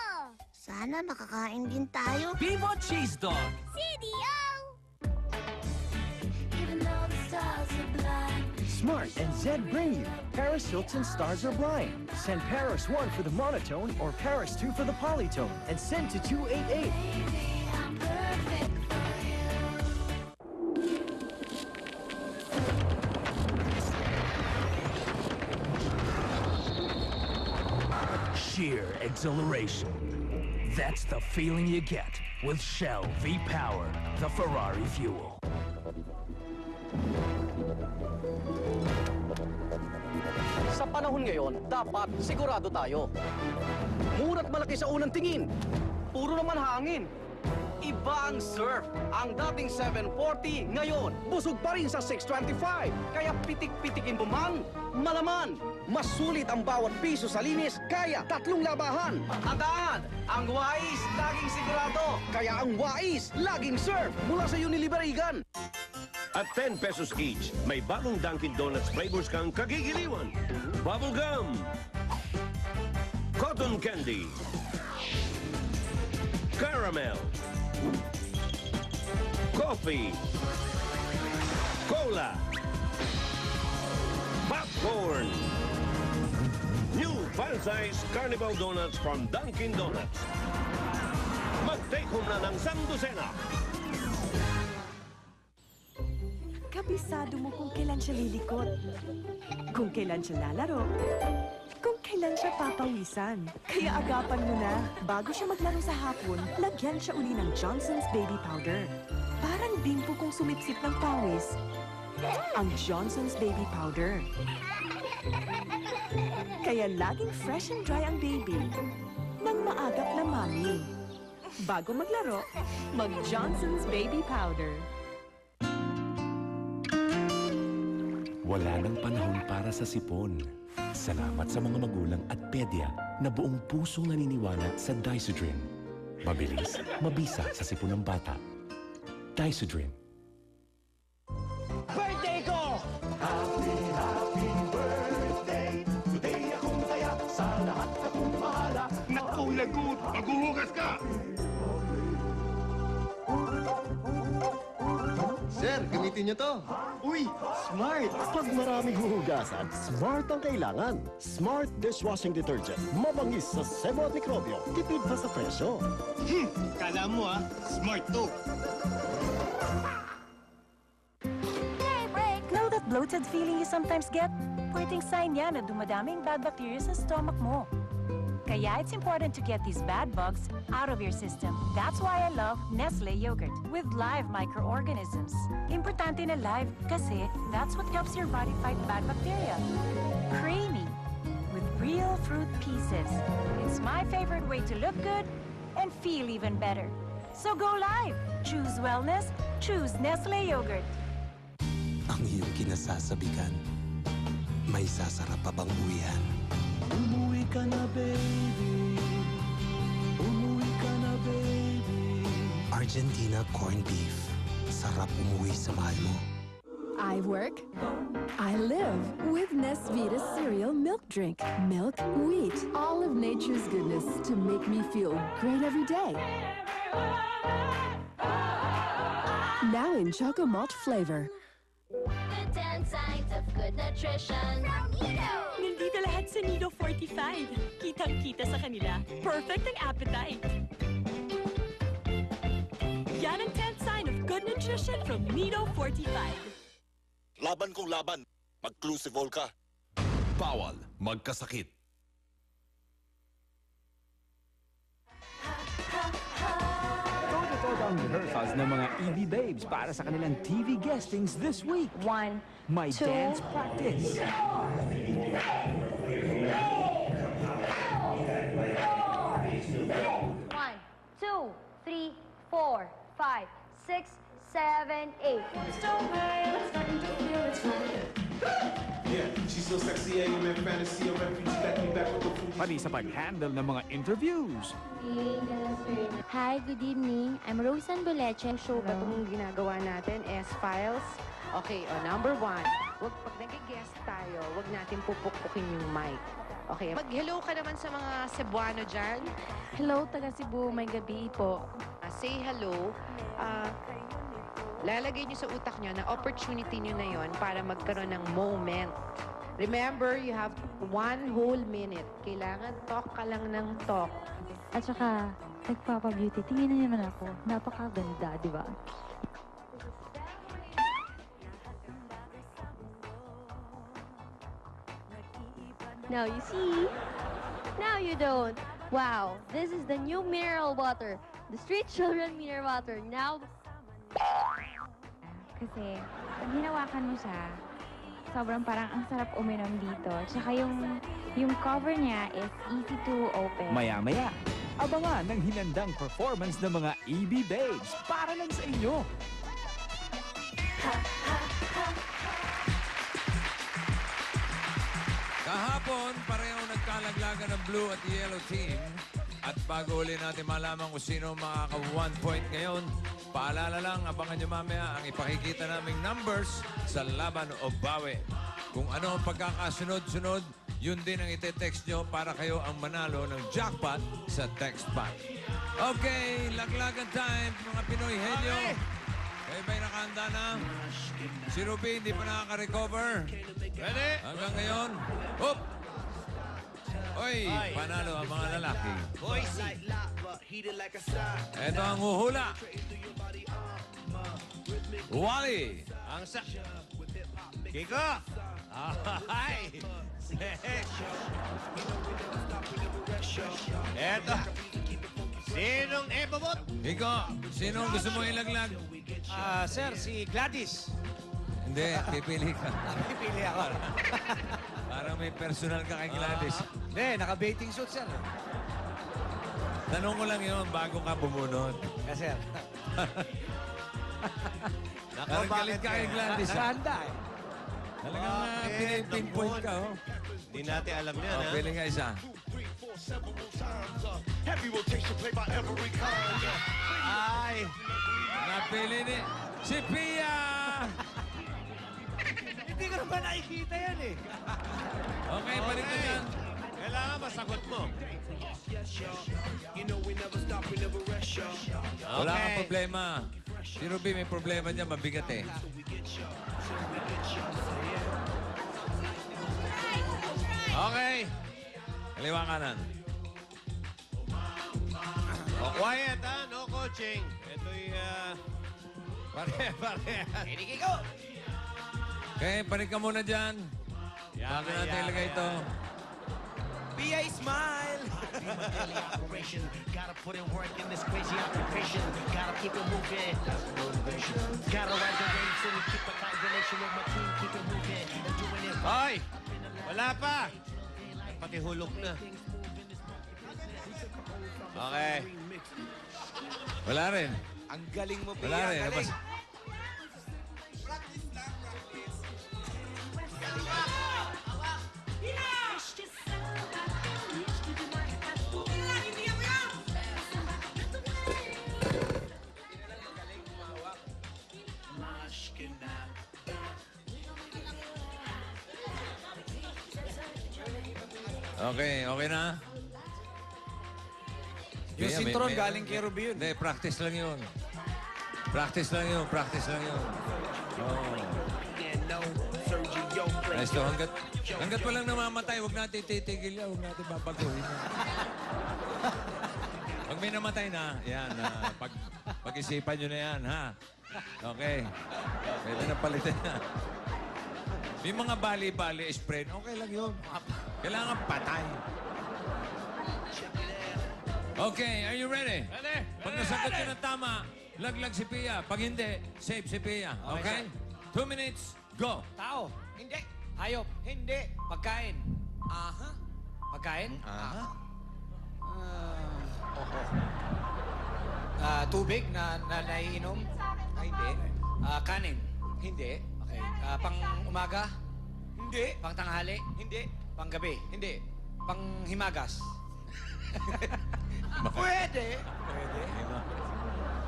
Sana makakain din tayo. Bibo Cheese Dog. CDO! Smart and Zed bring you Paris Hilton Stars Are Blind. Send Paris 1 for the monotone or Paris 2 for the polytone and send to 288. Sheer exhilaration. That's the feeling you get with Shell V-Power, the Ferrari fuel. Sa panahon ngayon, dapat sigurado tayo. Mura't malaki sa unang tingin. Puro naman hangin. Iba ang surf. Ang dating 740, ngayon, busog pa rin sa 625. Kaya pitik-pitikin mo man, malaman. Mas sulit ang bawat piso sa linis, kaya 3 labahan. Tandaan, ang Wais, laging sigurado. Kaya ang Wais, laging surf. Mula sa Unilever Igan. At 10 pesos each, may bagong Dunkin' Donuts flavors kang kagigiliwan. Bubblegum, Cotton Candy, Caramel, Coffee, Cola, Popcorn. New full-size Carnival Donuts from Dunkin' Donuts. Mag-take home na ng 100. Kabisado mo kung kailan siya lilikot, kung kailan siya lalaro, kung kailan siya papawisan. Kaya agapan mo na. Bago siya maglaro sa hapon, lagyan siya uli ng Johnson's Baby Powder. Parang bimpo kung sumipsip ng pawis. Ang Johnson's Baby Powder. Kaya laging fresh and dry ang baby nang maagap na mami. Bago maglaro, mag Johnson's Baby Powder. Wala nang panahon para sa sipon. Salamat sa mga magulang at pedya na buong pusong naniniwala sa Dysodrin. Mabilis, mabisa sa sipon ng bata. Dysodrin. Birthday ko! Happy, happy birthday. Today akong kaya sa lahat akong mahala. Naku, lagot! Maghuhugas ka! Sir, gamitin niyo to. Uy, smart! Pag maraming huhugasan, smart ang kailangan. Smart dishwashing detergent. Mabangis sa sebo at mikrobyo. Tipid pa sa presyo. Kala mo smart to. Know that bloated feeling you sometimes get? Pwedeng sign yan na dumadaming bad bacteria sa stomach mo. Kaya it's important to get these bad bugs out of your system. That's why I love Nestle yogurt with live microorganisms. Importante na live kasi that's what helps your body fight bad bacteria. Creamy with real fruit pieces. It's my favorite way to look good and feel even better. So go live. Choose wellness. Choose Nestle yogurt. Ang iyong kinasasabikan, may sasarap pa bang uwihan? Umuwi ka na, baby. Umuwi ka na, baby. Argentina corned beef. Sarap umuwi sa mahal mo. I work, I live with Nesvita cereal milk drink. Milk, wheat, all of nature's goodness to make me feel great every day. Now in Choco Malt flavor. The 10 signs of good nutrition from Nido. Nandito lahat sa Nido Fortified. Kitang-kita sa kanila. Perfect ang appetite. Yan ang 10th sign of good nutrition from Nido Fortified. Laban kung laban. Mag-Clusivol ka. Bawal magkasakit. Todo ang rehearsals ng mga EB Babes para sa kanilang TV guestings this week. My dance practice. 1, 2, 3, 4, 5, 6, 7, 8. Yeah, she's so sexy, I'm in fantasy, a refugee, got me back with the food. Pati sa pag-handle ng mga interviews. Hi, good evening. I'm Rosan Boleche. Show ba itong ginagawa natin? S-Files. Okay, number 1. Pag nag-guest tayo, wag natin pupukpukin yung mic. Okay, mag-hello ka naman sa mga Cebuano dyan. Hello, taga Cebu. May gabi po. Say hello. Lalagay nyo sa utak nyo na opportunity nyo na yon para magkaroon ng moment. Remember, you have 1 whole minute. Kailangan talk ka lang ng talk. At saka, nagpapa-beauty. Tingnan niyo naman ako. Napakaganda, di ba? Now you see. Now you don't. Wow, this is the new mineral water. The Street Children mineral water. Now... Kasi, pag hinawakan mo siya, sobrang parang ang sarap uminom dito. Tsaka yung cover niya is easy to open. Maya-maya, abangan ng hinandang performance ng mga EB Babes para lang sa inyo. Kahapon, pareho nagkalaglagan ng blue at yellow team. At bago uli natin malaman kung sino makaka-1 point ngayon, paalala lang, abangan nyo mamaya ang ipakikita naming numbers sa laban o bawi. Kung ano ang pagkakasunod-sunod, yun din ang ite-text nyo para kayo ang manalo ng jackpot sa text pack. Okay, laglagan time, mga Pinoy Henyo. Kayo ba'y nakahanda na? Si Ruby hindi pa nakaka-recover. Ready? Hanggang ngayon, hop! Oy, panalo ang mga lalaki. Ito ang huhula. Wally. Ang sa... Kiko! Ay! Eto. Sinong ebobot? Kiko, sinong gusto mo ilaglag? Sir, si Gladys. Hindi, pipili ka. Pipili ako. Parang may personal ka kay Gladys. Hindi, naka-bathing suit, sir. Tanong ko lang yun bago ka bumunot. Sir. Parang galit ka kay Gladys. Nakahanda eh. Talagang pinipinpoint ka, oh. Hindi natin alam yan, Oh, ha? pili ka isa. Heavy rotation played by every kind. Ay! Napili ni si Pia! Hindi ko naman nakikita yan eh. Okay, balik na yan. Kailangan masagot mo. Wala kang problema. Si Ruby may problema niya, mabigat eh. Okay. Kaliwa kanan. Oh, quiet, ha? No coaching. Ito'y, pare. Kinikiko! Okay, balik ka muna dyan. Bago natin ilagay ito. Pia, smile! Gotta put in work in this crazy occupation. Gotta keep it moving. That's motivation. Gotta ride the waves and keep a combination with my team. Keep it moving and doing it. Hoy! Wala pa! Pati hulog na. Okay. Wala rin. Ang galing mo, Pia. Wala rin. Galing. Labas. Okay, okay na? Yung Kaya sintron galing kay Ruby yun. Hindi, practice lang yun. Practice lang yun. Oh. Nice to. Hanggat walang namamatay, huwag natin titigil yan. Huwag natin babaguhin yan. Pag may namatay na, yan. Pag-isipan nyo na yan, ha? Okay. Pwede na palitan na. May mga bali-bali spread. Okay lang yun. Kailangan patay. Okay, are you ready? Ready? Pag nasagot nyo ng tama, laglag si Pia. Pag hindi, save si Pia. Okay? 2 minutes, go. Tao. Hindi. Hayop. Hindi. Pagkain. Aha. Pagkain? Aha. Tubig na naiinom? Hindi. Kanin? Hindi. Okay. Pang umaga? Hindi. Pang tanghali? Hindi. Pang gabi? Hindi. Pang himagas? Pwede.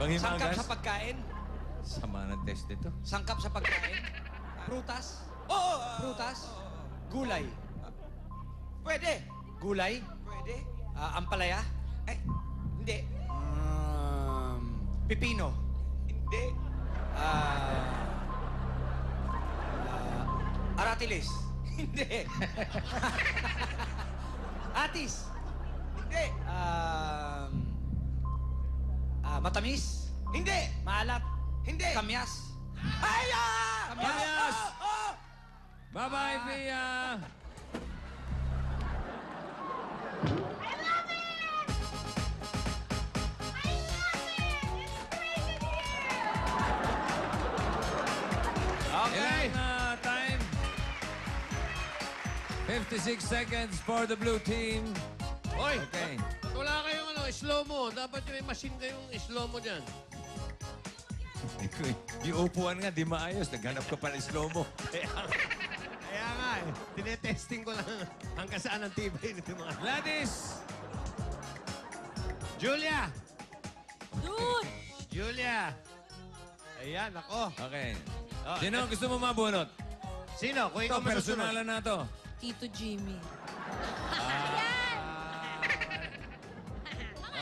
Panghimagas? Sangkap sa pagkain? Sama ng test dito. Sangkap sa pagkain? Prutas? Oo! Prutas? Gulay? Pwede. Gulay? Pwede. Ampalaya? Hindi. Pipino? Hindi. Aratilis? Hindi. Atis? Hindi. Matamis? Hindi. Maalat? Hindi. Kamyas? Aya! Kamyas! Bye-bye, Pia! Okay. Ilang time? 56 seconds for the blue team. Hoy! Okay. Wala kayong slow-mo. Dapat yung machine kayong slow-mo dyan. Yung upuan nga, di maayos. Naghanap ka pa ng slow-mo. Kaya nga eh. Tinetesting ko lang hanggang saan ang tibay nito mga... Gladys! Julia! Dude! Julia! Ayan, ako. Okay. Oh, Sino ang gusto mo mabunot? Sino? Kung Ito, ikaw masusunod. personalan na to. Tito Jimmy.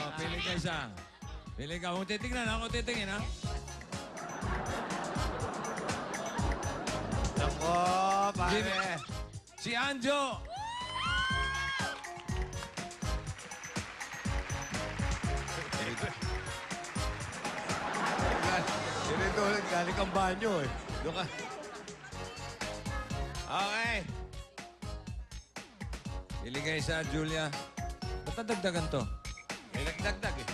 Oh, pili ka isa. Pili ka. Kung titignan, ako titingin, ha? Nako, pare. Si Anjo! Ganito, galing kang banyo eh. Doon ka. Okay. Pili ka isa, Julia. Ba't nadagdagan to? May nagdagdag eh.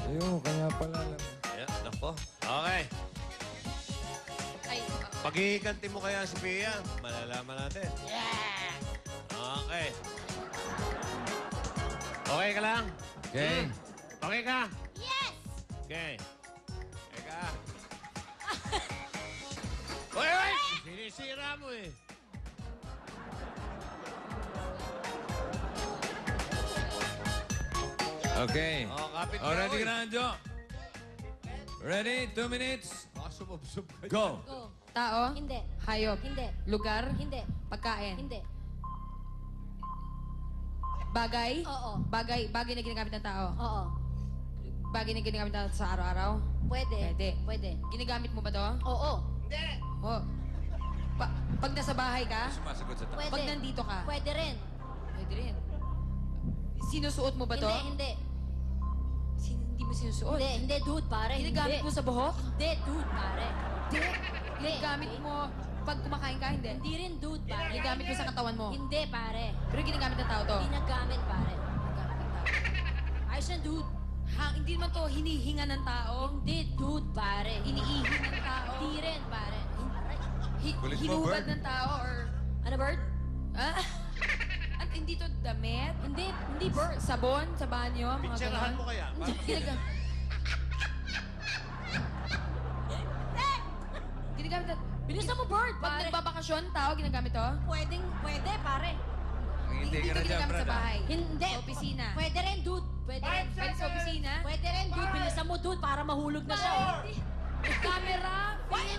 Ayun, kaya pala lang. Ayan, nako. Okay. Ay, Paghihiganti mo kaya si Pia, malalaman natin. yeah! Okay. Okay ka lang? Okay. Okay ka? Yes! Okay. Okay ka? Hoy, hoy! Sinisira mo eh. Okay. kapit Oh, ka, ready oy. ka na, Anjo? Ready? 2 minutes. Sumubsob ka. Go. Tao? Hindi. Hayop? Hindi. Lugar? Hindi. Pagkain? Hindi. Bagay? Oo. Bagay na ginagamit ng tao? Oo. Bagay na ginagamit ng tao sa araw-araw? Pwede. Pwede. Pwede. Ginagamit mo ba to? Oo. Oh. Pag nasa bahay ka? Sumasagot sa tao. Pwede. Pag nandito ka? Pwede rin. Pwede rin. Sinusuot mo ba to? Hindi. Hindi mo sinusuot? Hindi, dude, pare. Ginagamit mo sa buhok? Hindi, dude, pare. Hindi. Ginagamit mo pag kumakain ka? Hindi. Hindi rin, dude, pare. Ginagamit mo sa katawan mo? Hindi, pare. Pero ginagamit ng tao to? Ginagamit, pare. Ginagamit ng tao. Ayos yan, dude. Hindi naman to hinihinga ng tao? Hindi, dude, pare. Iniihi ng tao? Hindi rin, pare. Kulit mo, Hinubad Bird. ng tao or... Ano, bird? Ah? At hindi to damit? Hindi, bird. Sabon sa banyo? Mga Pitsarahan ganon? mo kaya? Ginagamit na... Bilisan mo, bird, Pag pare. nagbabakasyon, tao ginagamit to? Pwede, pare. Hindi ka na to dyan, ginagamit sa brad. bahay? Hindi. Sa opisina? Pwede rin, dude. Pwede rin. Pwede sa opisina? Pwede rin, dude. Bilisan mo, dude, para mahulog na siya. Camera? Pare,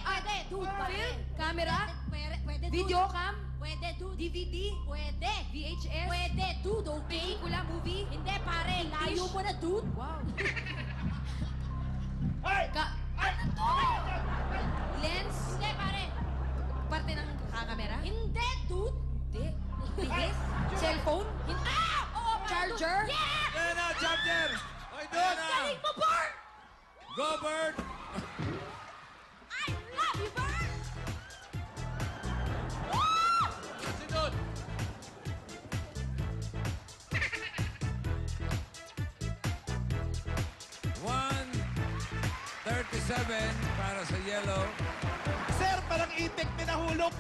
pwede, dude, pare. Camera? Pwede, dude. Video cam? Pwede, dude. DVD? Pwede. VHS? Pwede, dude, okay? Pelikula? Movie? Hindi, pare. Layo mo na, dude. Wow. Lens? Hindi, pare. Parte ng kamera? Hindi, dude. Hindi. Bihis? Cellphone? Oo, pare, Charger? dude. Yeah! Yan na, charger! Oy, dude! Galing mo, Bert! Go, Bird! I love you, Bert! Si dude! $137 para sa yellow. Sir, parang itik pinahulog.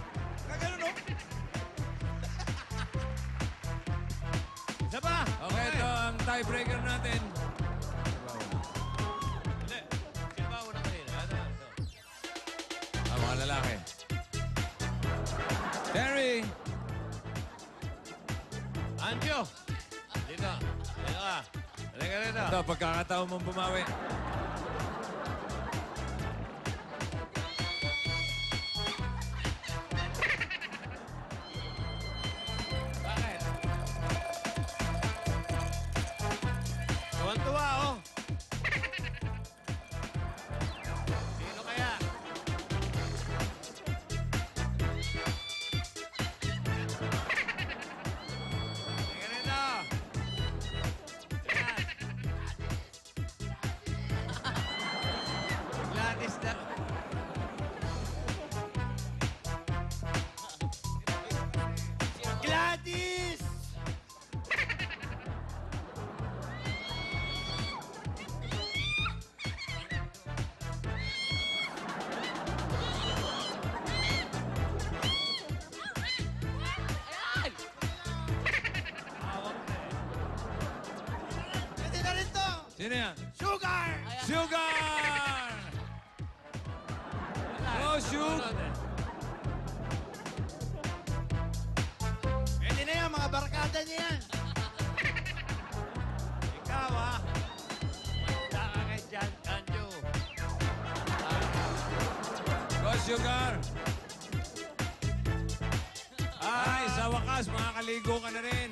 Kagano, no? Isa pa? Okay, ito ang tiebreaker natin. Hindi. Sino ba una kanina? Ano? Ang mga lalaki. Terry! Anjo! Dito. Dito ka. Halika rito. Ito, pagkakataon mong bumawi. Bakit? Tuwan-tuwa, oh. Sino kaya? Halika rito. Yan. Gladys na. Gladys! Pwede na rin to! Sino yan? Sugar! Sugar! Go, Shug! Pwede na yan, mga barkada niya yan. Ikaw, ha? Manda ka kay John Canjo. Go, Sugar! Ay, sa wakas, makakaligo ka na rin.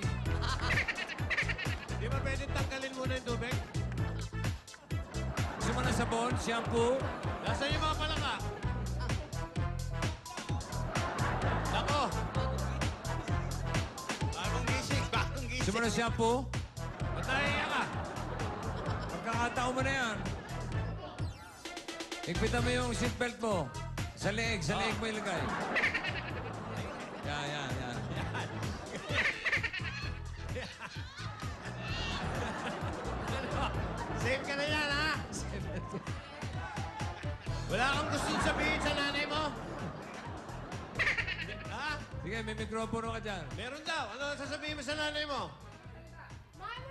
Di ba pwede tanggalin muna yung tubig? Gusto mo ng sabon, shampoo? Nasaan yung mga palaka? Nako! Bagong gising, bagong gising. Gusto mo ng shampoo? Ba't nahiya ka? Pagkakataon mo na yan. Higpitan mo yung seatbelt mo. Sa leeg mo ilagay. Yan. Safe ka na yan, ha? Wala kang gustong sabihin sa nanay mo? Ha? Sige, may mikropono ka dyan. Meron daw. Ano ang sasabihin mo sa nanay mo? Mahal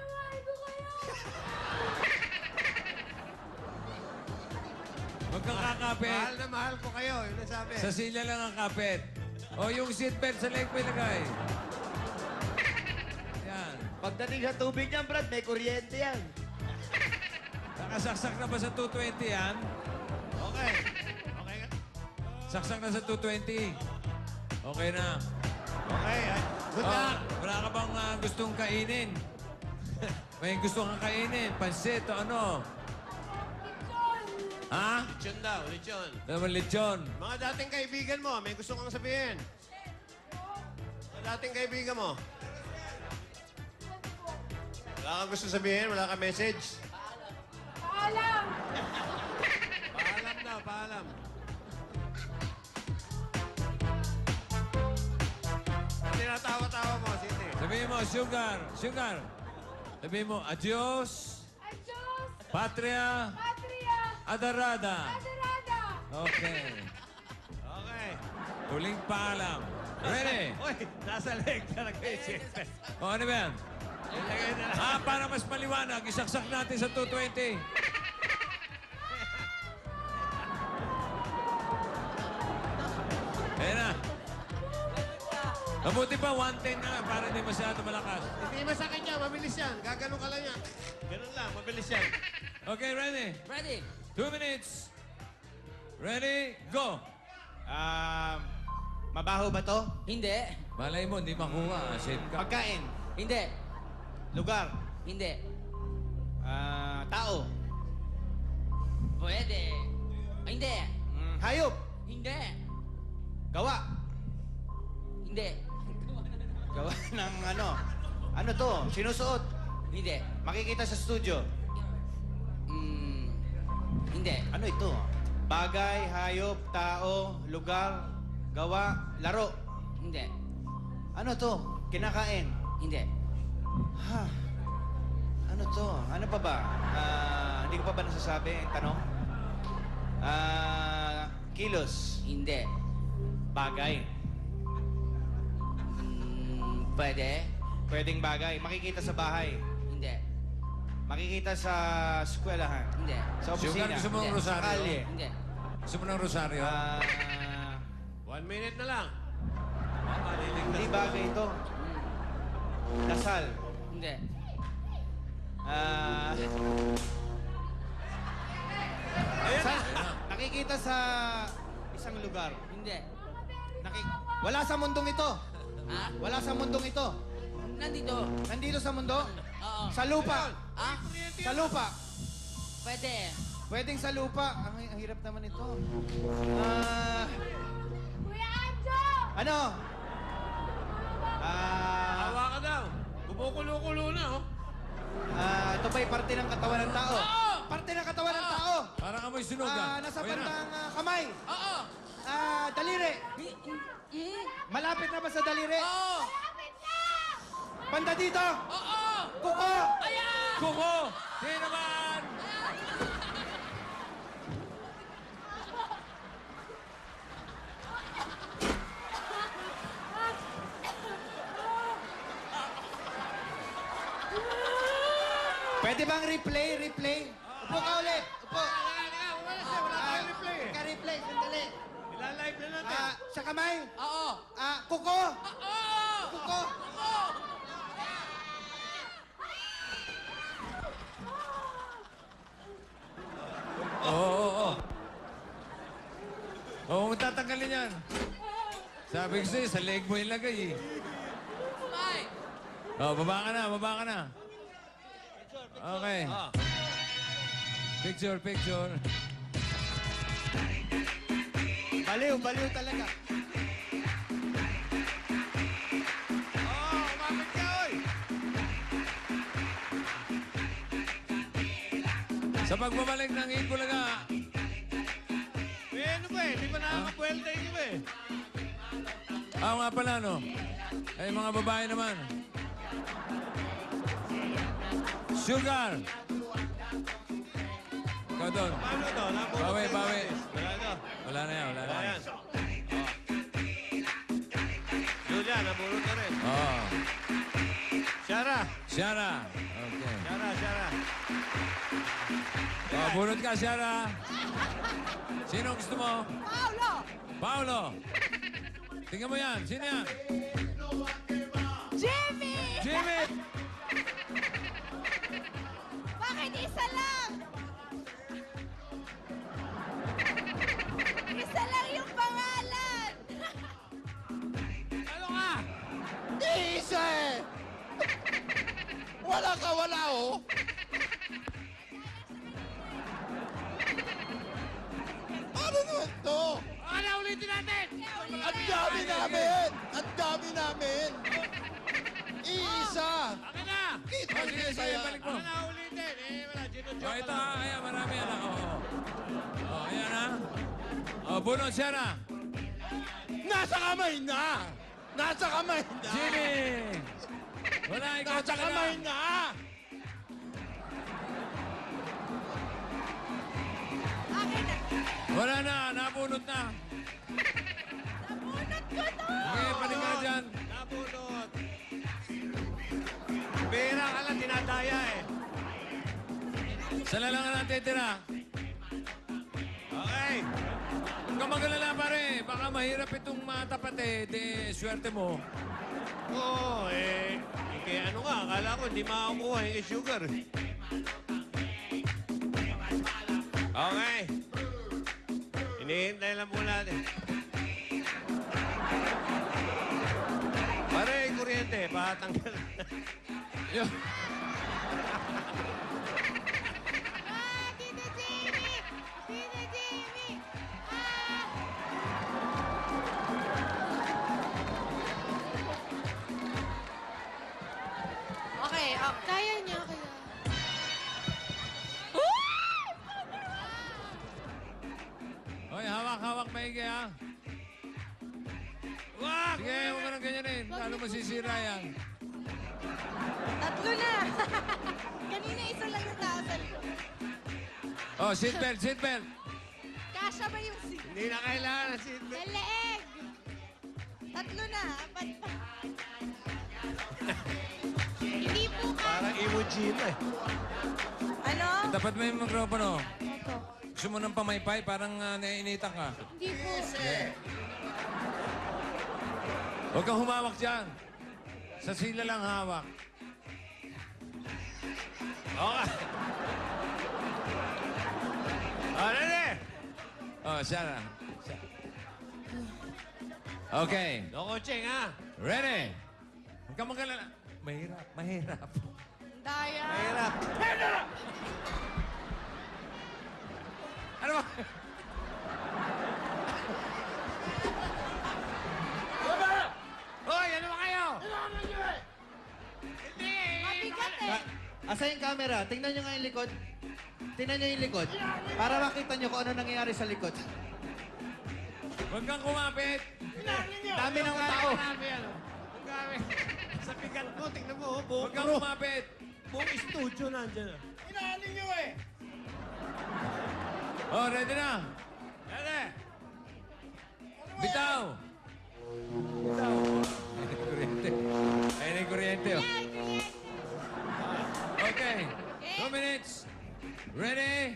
ko kayo! Huwag kang kakapit. Mahal na mahal ko kayo. Yun ang sabi. Sa silya lang ang kapit. O yung seatbelt sa leg mo ilagay. Yan. Pagdating sa tubig niyan, Brad, may kuryente yan. Nakasaksak na ba sa 220 yan? Okay. Okay ka? Saksak na sa 220. Okay na. Okay. Good luck. Wala ka bang gustong kainin? May gusto kang kainin? Pansit o ano? Ha? Lechon daw, lechon. Naman lechon. Mga dating kaibigan mo, may gusto kang sabihin. Mga dating kaibigan mo. Wala kang gusto sabihin? Wala kang message? Paalam! Paalam daw, paalam. Tinatawa-tawa mo, Siti. Sabihin mo, Sugar. Sugar. Sabihin mo, adios. Adios! Patria. Patria! Adarada. Adarada! Okay. Okay. Huling paalam. Ready? Uy, nasa leg talaga yung siyempre. O, ano ba yan? Para mas maliwanag, isaksak natin sa 220. Ayan na. Mabuti pa, 110 na para hindi masyado malakas. Hindi masakit yan, mabilis yan. Gaganon ka lang yan. Ganun lang, mabilis yan. Okay, ready? Ready? 2 minutes. Ready, go. Mabaho ba to? Hindi. Malay mo, hindi makuha. Shade ka. Pagkain. Hindi. Lugar. Hindi. Tao. Pwede. Ay, hindi. Hayop. Hindi. Gawa. Hindi. Gawa ng ano? Ano to? Sinusuot. Hindi. Makikita sa studio. Hindi. Ano ito? Bagay, hayop, tao, lugar, gawa, laro. Hindi. Ano to? Kinakain. Hindi. Ha? Ano to? Ano pa ba? Hindi ko pa ba nasasabi? Tanong? Kilos. Hindi. Bagay. Pwede. Pwedeng bagay. Makikita sa bahay. Hindi. Makikita sa eskwelahan. Hindi. Sa opisina. Gusto mo ng Sa rosaryo? kalye. Hindi. Gusto mo ng rosaryo? 1 minute na lang. Hindi bagay ito. Dasal. Hindi. Nakikita sa isang lugar. Hindi. Wala sa mundong ito. Ha? Wala sa mundong ito. Nandito. Nandito sa mundo? Oo. Sa lupa. Ah? Sa lupa. Pwede. Pwedeng sa lupa. Ang hirap naman ito. Kuya Anjo! Ano? Hawa ka daw. Bumukulo-kulo na, oh. Ito ba'y parte ng katawan ng tao? Oo! Parte ng katawan ng tao. Parang amoy sunog Nasa bandang kamay. Oo. Daliri. Malapit na ba sa daliri? Oo. Banda dito. Oo. Kuko. Ayan! Kuko! Di naman! Pwede bang replay? Upo ka ulit. Upo. Wala tayong replay eh. Ka-replay. Sandali. Ilalive na natin. Sa kamay. Oo. Kuko. Oo. Kuko. Oo. Oo, tatanggalin yan. Sabi ko sa'yo, sa leg mo ilagay eh. Mike! Baba ka na. Okay. Picture. Baliw talaga. Umapit ka, oy. Sa pagbabalik ng Ikulaga, Ano ba eh? Di ba nakakapuelta yung iba eh? nga pala, no? Ay, mga babae naman. Sugar! Ikaw doon. Paano to? Bawi. Wala to. Wala na yan. Ayan. Julia, nabulot na rin. Oo. Shara. Okay. Shara. Bunot ka, Shara. Sino gusto mo? Paolo. Tingnan mo yan. Sino yan? Jimmy! Kahit isa lang! Isa lang yung pangalan! Ano ka? Isa eh! Wala ka, wala oh! Ano naman to? Ano, ulitin natin! Ang dami namin! Ang dami namin! Isa! Akin na! Kita Oh, sige, sige, balik mo. Akin na, ulitin. Wala, gino-joke Oh, ito lang. ha. Ayan, marami yan. Ayan ha. Bunot siya na. Nasa kamay na! Nasa kamay na! Jimmy! Wala, ikaw Nasa kamay na! Wala na, nabunot na. Nabunot ko to! Okay, panig ka na dyan. Nabunot. Pera ka lang, dinadaya eh. Sala lang ang natitira. Okay. Huwag ka magalala pare. Baka mahirap itong matapat eh. Di, swerte mo. Oo, kaya ano nga, akala ko hindi makakuha yung sugar. Okay. Hinihintay lang po natin. Pare, kuryente, patanggal. Tito Jimmy! Tito Jimmy! Okay, Kaya niya kaya. Hoy, hawak-hawak maigi ha. Wag! Sige, huwag ka nang ganyanin. Lalo masisira yan. Tatlo na! Kanina isa lang yung tao sa likod. Oh, seatbelt, seatbelt. Kasha ba yung si... Hindi na kailangan ng seatbelt. Sa leeg! Tatlo na. Apat pa. Hindi po ka... Parang emoji na eh. Ano? Dapat may mikropono. Opo. Gusto mo ng pamaypay, parang naiinitan ka. Hindi po. Huwag kang humawak dyan. Sa sila lang hawak. Okay. Ano na? Oh, siya na. Okay. No coaching, ha? Ready? Huwag kang magalala. Mahirap, mahirap. Daya. Mahirap. Ano ba? Hoy, ano ba kayo? Mabigat eh. Asa yung camera? Tingnan nyo nga yung likod. Tingnan nyo yung likod. Para makita nyo kung ano nangyayari sa likod. Huwag kang kumapit. Dami ng tao. Marami, ano? Ang dami. Sa bigat mo, tingnan mo, oh, Huwag kang kumapit. buong studio nandiyan. Inaano nyo eh! Oh, ready na. Ready? Bitaw. Bitaw. Ayun yung kuryente. Ayun yung kuryente, oh. Okay. 2 minutes. Ready?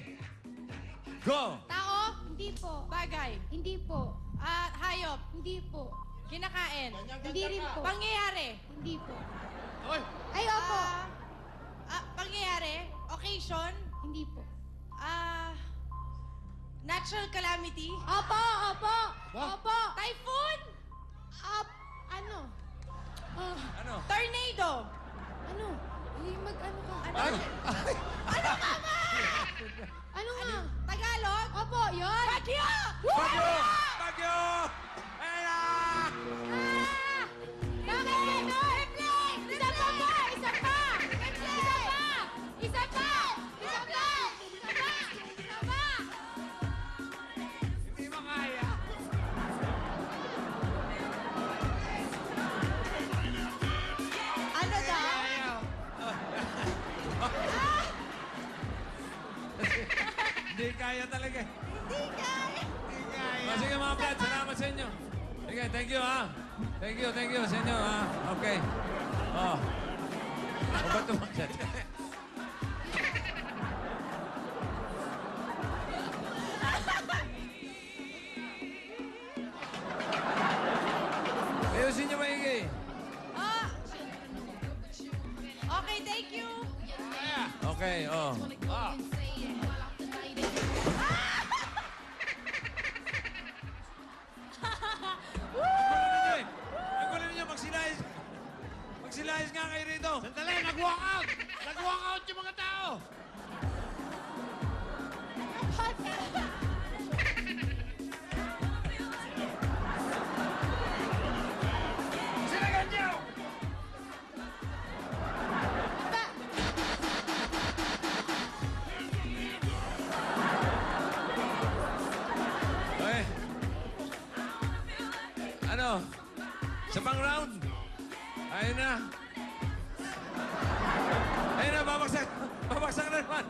Go! Tao? Hindi po. Bagay? Hindi po. Hayop? Hindi po. Kinakain? Hindi rin po. Pangyayari? Hindi po. Ay, opo. Pangyayari? Occasion? Hindi po. Natural calamity? Opo, opo. Opo. Typhoon? Ano? Ano? Tornado? Ano? Mag-ano ka? Ano? Ano? Ano ka ba? Ano nga? Tagalog? Opo, yun. Bagyo! Bagyo! Bagyo! Bakit ano? Reflex! Isa pa ba? Isa pa! Isa pa! Isa pa! Isa pa! Isa pa! Isa pa! Hindi makaya. Ano daw? Hindi kaya talaga. Hindi kaya. Oh, sige mga Brad, salamat sa inyo. Sige, thank you ha. Thank you sa inyo ha. Okay. Oh. Ako ba tumakyat? Ayusin niyo maigi. Okay, thank you. Okay, oh. Sa pang round. Ayun na. Ayun na, babagsak. Babagsak na naman.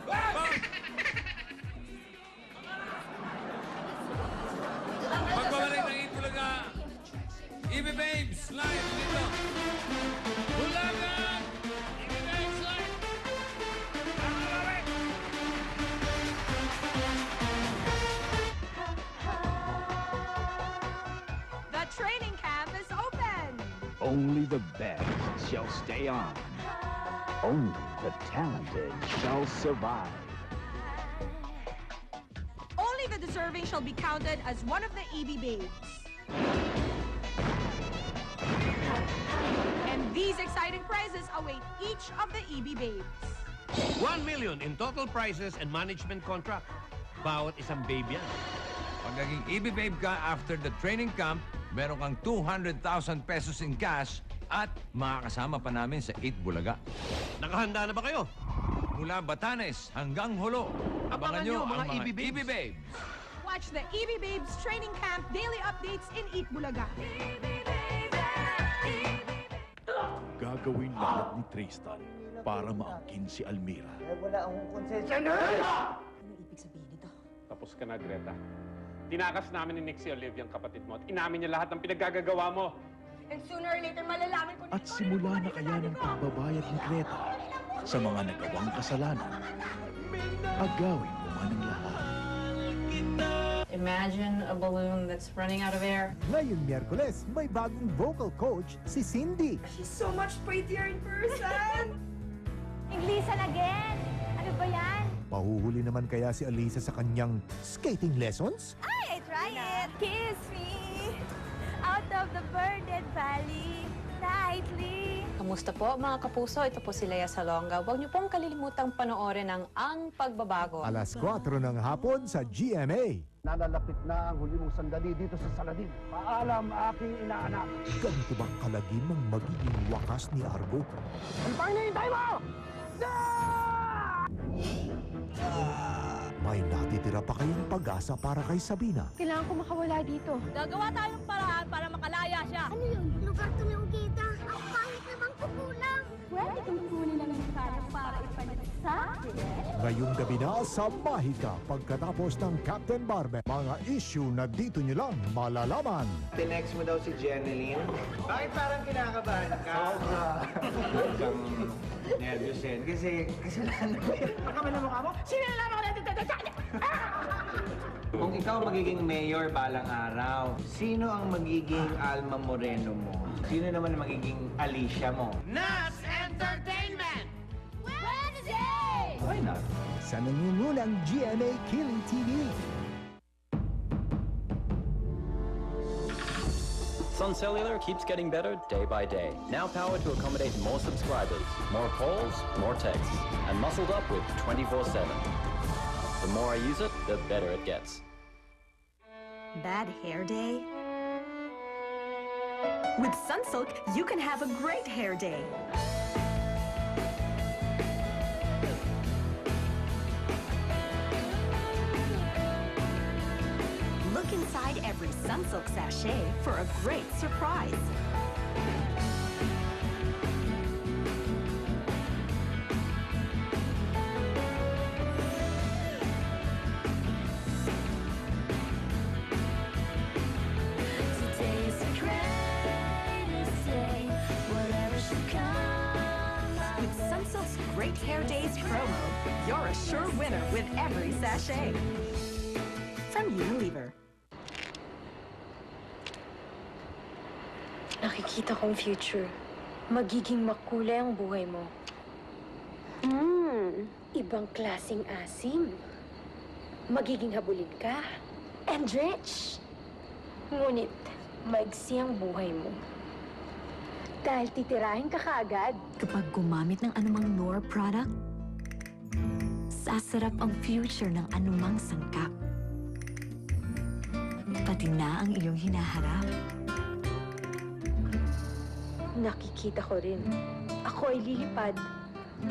Pagbabalik ng Eat Bulaga. EB Babes, live dito. Bulaga! EB Babes, live. The training camp is open. Only the best shall stay on. Only the talented shall survive. Only the deserving shall be counted as one of the EB Babes. And these exciting prizes await each of the EB Babes. 1 million in total prizes and management contract. Bawat isang babe yan. Pag naging EB Babe ka after the training camp, meron kang 200,000 pesos in cash at makakasama pa namin sa Eat Bulaga. Nakahanda na ba kayo? Mula Batanes hanggang Hulo. Abangan nyo ang mga EB Babes. Watch the EB Babes training camp daily updates in Eat Bulaga. Gagawin lahat ni Tristan para maangkin si Almira. Wala akong konsensya na! Anong ibig sabihin nito? Tapos ka na, Greta. Tinakas namin ni Nick si Olivia ang kapatid mo at inamin niya lahat ng pinaggagawa mo. And sooner or later, malalaman ko At simula na kaya ng pagbabayad ni Greta sa mga nagawang kasalanan. Agawin mo man ang lahat. Imagine a balloon that's running out of air. Ngayong Miyerkules, may bagong vocal coach si Cindy. She's so much prettier in person! English again! Ano ba yan? Pahuhuli naman kaya si Alisa sa kanyang skating lessons? Ay, I try it! Kiss me! Out of the burdened valley, nightly. Kamusta po mga kapuso? Ito po si Lea Salonga. Huwag niyo pong kalilimutang panoorin ang Pagbabago. Alas 4 ng hapon sa GMA. Nalalapit na ang huli mong sandali dito sa Saladin. Paalam, aking inaanak. Ganito bang kalagim ang magiging wakas ni Argo? Ano pang hinihintay mo? May natitira pa kayong pag-asa para kay Sabina. Kailangan ko makawala dito. Gagawa tayo ng paraan para makalaya siya. Ano yun? Lugar to ni Ugeda. Ang pangit namang kukulang. Pwede kong kunin lang yung sana para ipalit sa akin. Ngayong gabi na sa Mahika pagkatapos ng Captain Barbe. Mga issue na dito nyo lang malalaman. Tinext mo daw si Jeneline. Bakit parang kinakabahan ka? Sobra. Huwag kang nervousin. Kasi kasalanan mo yan. Nakama na mukha mo? Sinalaman ko na ito! Kung ikaw magiging mayor balang araw, sino ang magiging Alma Moreno mo? Sino naman ang magiging Alicia mo? Nas Entertainment! Wednesday! Why not? Sa nangungunang GMA Killing TV. Sun Cellular keeps getting better day by day. Now powered to accommodate more subscribers, more calls, more texts, and muscled up with 24/7. The more I use it, the better it gets. Bad hair day? With Sunsilk, you can have a great hair day. Look inside every Sunsilk sachet for a great surprise. Today's the greatest day, whatever should come. With Sunsilk's Great Hair Days promo, you're a sure winner with every sachet. From Unilever. Nakikita kong future. Magiging makulay ang buhay mo. Ibang klaseng asim. Magiging habulin ka. And rich. Ngunit, maigsi ang buhay mo. Dahil titirahin ka kaagad. Kapag gumamit ng anumang Knorr product, sasarap ang future ng anumang sangkap. Pati na ang iyong hinaharap. Nakikita ko rin. Ako ay lilipad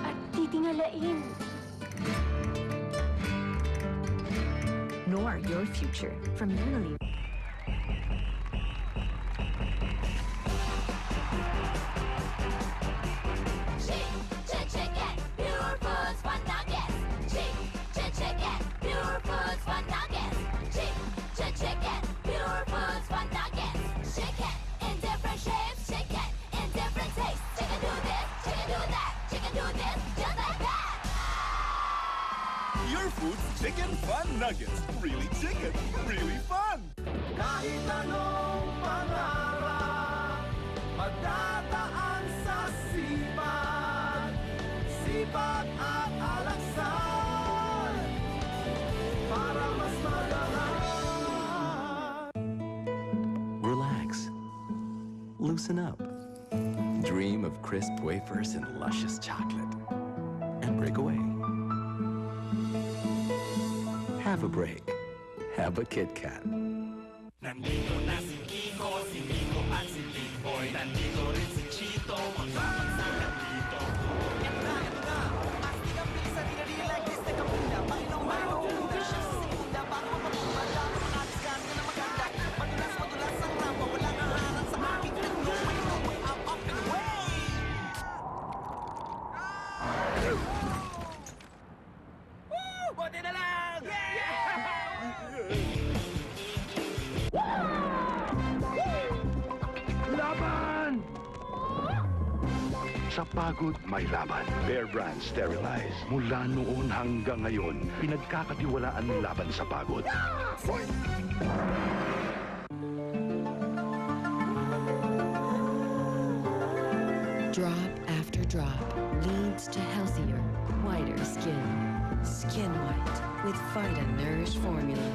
at titingalain. Knorr, your future. From Unilever. Your Food's Chicken Fun Nuggets. Really chicken, really fun. Kahit anong pangarap, magdadaan sa sipag, sipag at alaksan, para mas magaan. Relax. Loosen up. Dream of crisp wafers and luscious chocolate. And break away. Have a break. Have a Kit Kat. Nandito na si Kiko at si Big Boy. Nandito rin si Chito, magpapagsakan dito. Ito na! Astig ang bilisan, dinarili like this na kapunda. Panginoong marunong siya sa segunda. Bago magpapagmada, makakaskan ka na maganda. Madulas ang rampa, walang aharang sa aking no way, I'm up and away! Woo! Buti na lang! Laban! Sa pagod, may laban. Bear Brand Sterilize. Mula noon hanggang ngayon, pinagkakatiwalaan ng laban sa pagod. Drop after drop leads to healthier, whiter skin. Skin White with Vita Nourish formula.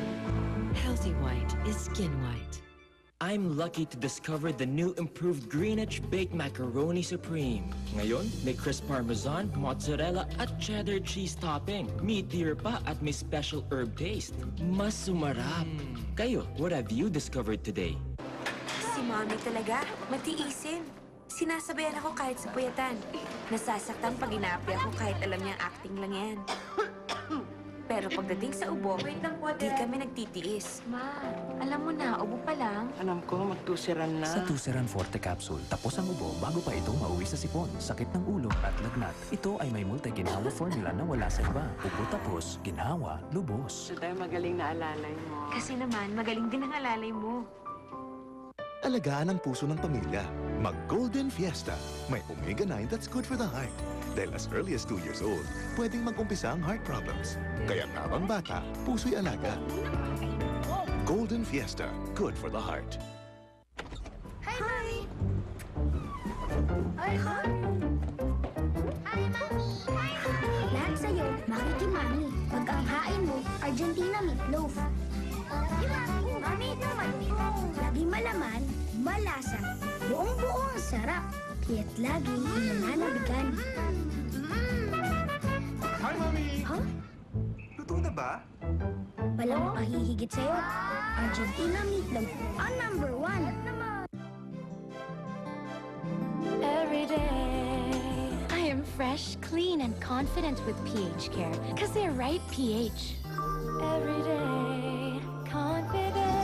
Healthy white is Skin White. I'm lucky to discover the new improved Greenwich Baked Macaroni Supreme. Ngayon, may crisp parmesan, mozzarella at cheddar cheese topping. Meatier pa at may special herb taste. Mas sumarap. Kayo, what have you discovered today? Si Mommy talaga, matiisin. Sinasabayan ako kahit sa puyatan. Nasasaktan pag inaapi ako kahit alam niyang acting lang yan. Pero pagdating sa ubo, di kami nagtitiis. Ma, alam mo na, ubo pa lang. Alam ko, magtusiran na. Sa Tusiran Forte Capsule, tapos ang ubo bago pa ito mauwi sa sipon, sakit ng ulo at lagnat. Ito ay may multi-ginhawa formula na wala sa iba. Ubo tapos, ginhawa, lubos. So tayo magaling na alalay mo. Kasi naman, magaling din ang alalay mo. Alagaan ang puso ng pamilya. Mag-Golden Fiesta. May omega-9 that's good for the heart. Dahil as early as 2 years old, pwedeng mag-umpisa ang heart problems. Kaya habang bata, puso'y alaga. Golden Fiesta. Good for the heart. Hi, Mommy! Hi, Mommy! Lahat sa'yo, makikimami. Pag ang hain mo, Argentina meatloaf. Mami, naman lagi malaman, malasa, buong-buo ang sarap. Kaya't laging inananabigan. Hi, Mommy! Huh? Luto na ba? Walang pahihigit sa'yo. Argentina meatloaf, ang number 1. Every day, I am fresh, clean, and confident with pH Care, because they're right pH. Every day, confident.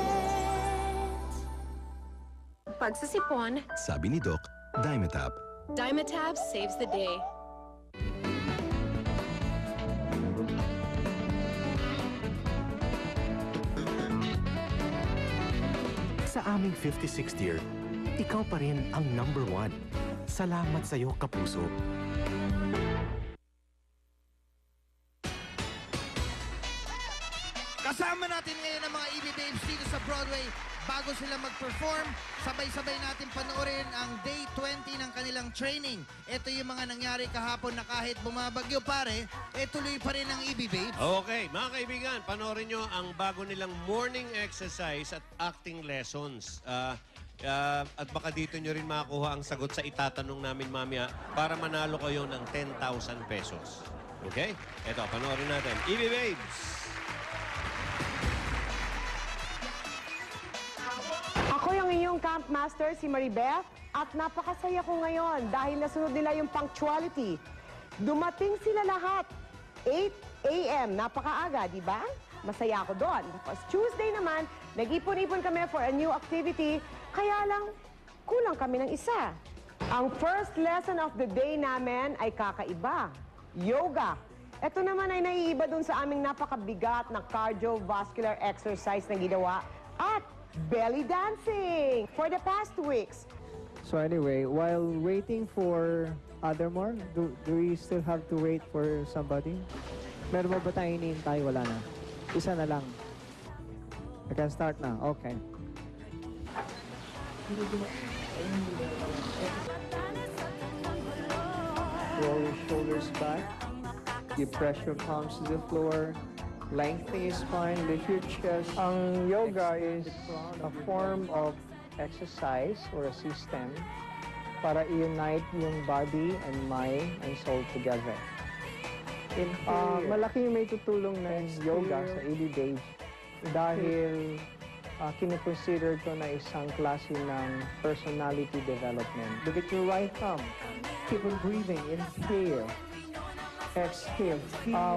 Pagsasipon, Sabi ni Doc, Dimetap. Dimetab saves the day. Sa aming 56th year, ikaw pa rin ang number 1. Salamat sa'yo, Kapuso. Kasama natin ngayon ang mga EB Babes dito sa Broadway. Bago sila mag-perform, sabay-sabay natin panoorin ang Day 20 ng kanilang training. Ito yung mga nangyari kahapon na kahit bumabagyo pare, tuloy pa rin ang EB Babes. Okay, mga kaibigan, panoorin nyo ang bago nilang morning exercise at acting lessons. At baka dito nyo rin makakuha ang sagot sa itatanong namin mamaya para manalo kayo ng 10,000 pesos. Okay? Ito, panoorin natin. EB Babes! Ako yung inyong camp master, si Maribeth, at napakasaya ko ngayon dahil nasunod nila yung punctuality. Dumating sila lahat, 8 a.m. Napakaaga, di ba? Masaya ako doon. Tapos Tuesday naman, nag-ipon-ipon kami for a new activity, kaya lang kulang kami ng isa. Ang first lesson of the day namin ay kakaiba, yoga. Ito naman ay naiiba dun sa aming napakabigat na cardiovascular exercise na ginawa at belly dancing for the past weeks. So anyway, while waiting for other more, do we still have to wait for somebody? Meron ba tayong hinihintay? Wala na. Isa na lang. I can start na. Okay. Roll your shoulders back. You press your palms to the floor. Lengthen your spine. Lift your chest. Ang yoga is a form of exercise or a system para i-unite yung body and mind and soul together. Malaki yung may tutulong ng yoga sa EBBH dahil kinoconsider to na isang klase ng personality development. Look at your right thumb. Keep on breathing. Inhale. Exhale.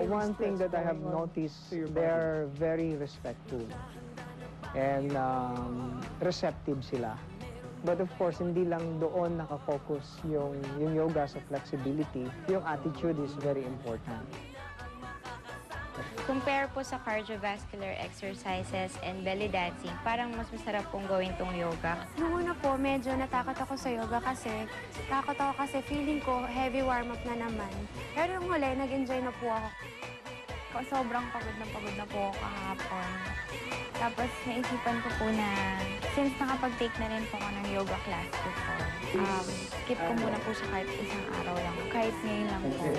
One thing that I have noticed, they're very respectful and receptive sila. But of course, hindi lang doon nakafocus yung yoga sa flexibility. Yung attitude is very important. Compare po sa cardiovascular exercises and belly dancing, parang mas masarap pong gawin tong yoga. Noong una po, medyo natakot ako sa yoga kasi feeling ko heavy warm-up na naman. Pero yung huli, nag-enjoy na po ako. Sobrang pagod na po ako kahapon. Tapos naisipan ko po na since nakapag-take na rin po ako ng yoga class before, skip ko muna po siya kahit isang araw lang, kahit ngayon lang po.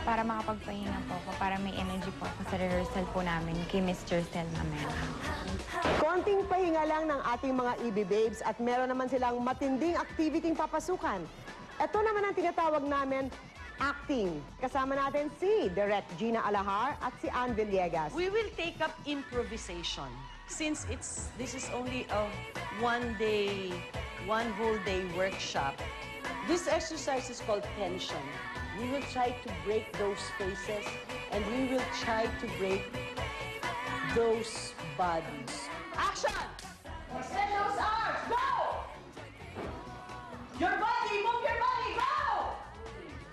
Para makapagpahinga po ako, para may energy po ako sa rehearsal po namin kay Mr. Stel Mamela. Konting pahinga lang ng ating mga EBBabes at meron naman silang matinding activity papasukan. Ito naman ang tinatawag namin acting. Kasama natin si Direct Gina Alahar at si Ann Villegas. We will take up improvisation. Since this is only a one whole day workshop, this exercise is called tension. We will try to break those spaces and we will try to break those bodies. Action! Extend those arms, go! Your body, move your body, go!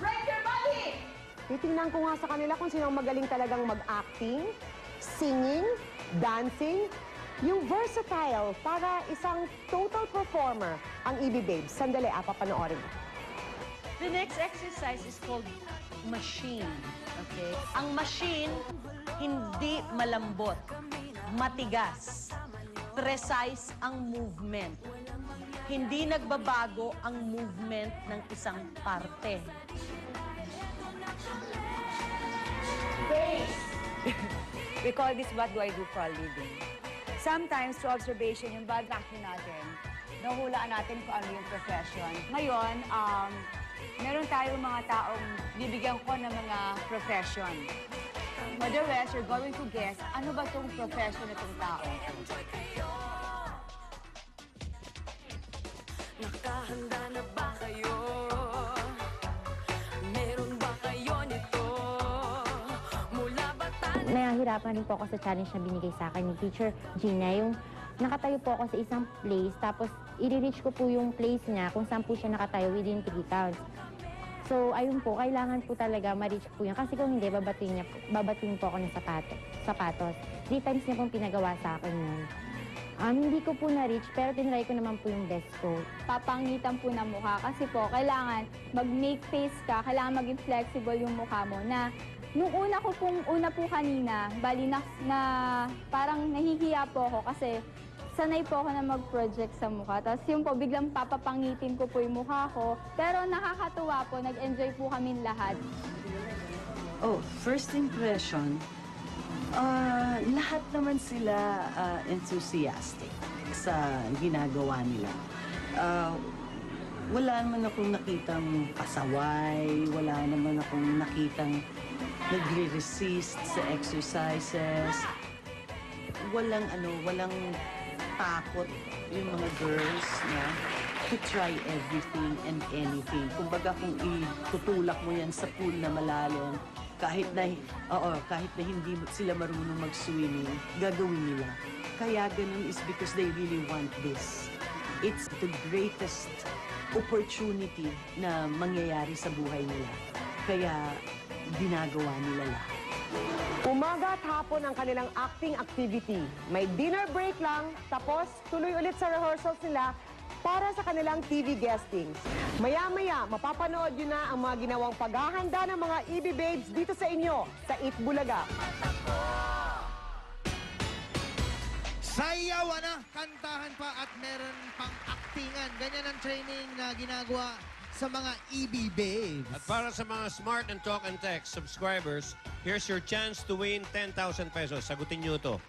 Break your body! Titingnan ko nga sa kanila kung sino magaling talagang mag-acting, singing, dancing, yung versatile para isang total performer ang EBBabes. Sandali, papanoorin ko. The next exercise is called machine. Okay? Ang machine, hindi malambot, matigas, precise ang movement. Hindi nagbabago ang movement ng isang parte. We call this what do I do for a living. Sometimes, through observation, yung background natin, nahulaan natin kung ano yung profession. Ngayon, meron tayong mga taong bibigyan ko ng mga profession. For the rest, you're going to guess, ano ba itong profession na itong tao? Nakahanda na ba kayo? Meron ba kayo nito? Mula batan... Nahihirapan rin po ako sa challenge na binigay sa akin ni Teacher Gina. Yung nakatayo po ako sa isang place, tapos i-reach ko po yung place niya kung saan po siya nakatayo within 3 counts. So, ayun po, kailangan po talaga ma-reach po yan. Kasi kung hindi, babatiin po ako ng sapatos. 3 times niya pong pinagawa sa akin yun. Hindi ko po na-reach, pero tinry ko naman po yung best ko. Papangitan po ng mukha kasi po, kailangan mag-make face ka, kailangan maging flexible yung mukha mo na nung una po kanina, bali na parang nahihiya po ako kasi sanay po ako na mag-project sa mukha. Tapos yung po, biglang papapangitin ko po yung mukha ko. Pero nakakatuwa po, nag-enjoy po kami lahat. Oh, first impression, lahat naman sila enthusiastic sa ginagawa nila. Wala naman akong nakitang pasaway, wala naman akong nakitang nagre-resist sa exercises. Walang takot yung mga girls na to try everything and anything. Kumbaga kung itutulak mo yan sa pool na malalim, kahit na hindi sila marunong mag-swimming, gagawin nila. Kaya ganun is because they really want this. It's the greatest opportunity na mangyayari sa buhay nila. Kaya ginagawa nila lahat. Umaga at hapon ang kanilang acting activity. May dinner break lang, tapos tuloy ulit sa rehearsals nila para sa kanilang TV guestings. Maya-maya, mapapanood nyo na ang mga ginawang paghahanda ng mga EB Babes dito sa inyo, sa Eat Bulaga. Sayawan na, kantahan pa at meron pang aktingan. Ganyan ang training na ginagawa sa mga EB Babes. At para sa mga Smart and Talk and Text subscribers, here's your chance to win 10,000 pesos. Sagutin nyo to.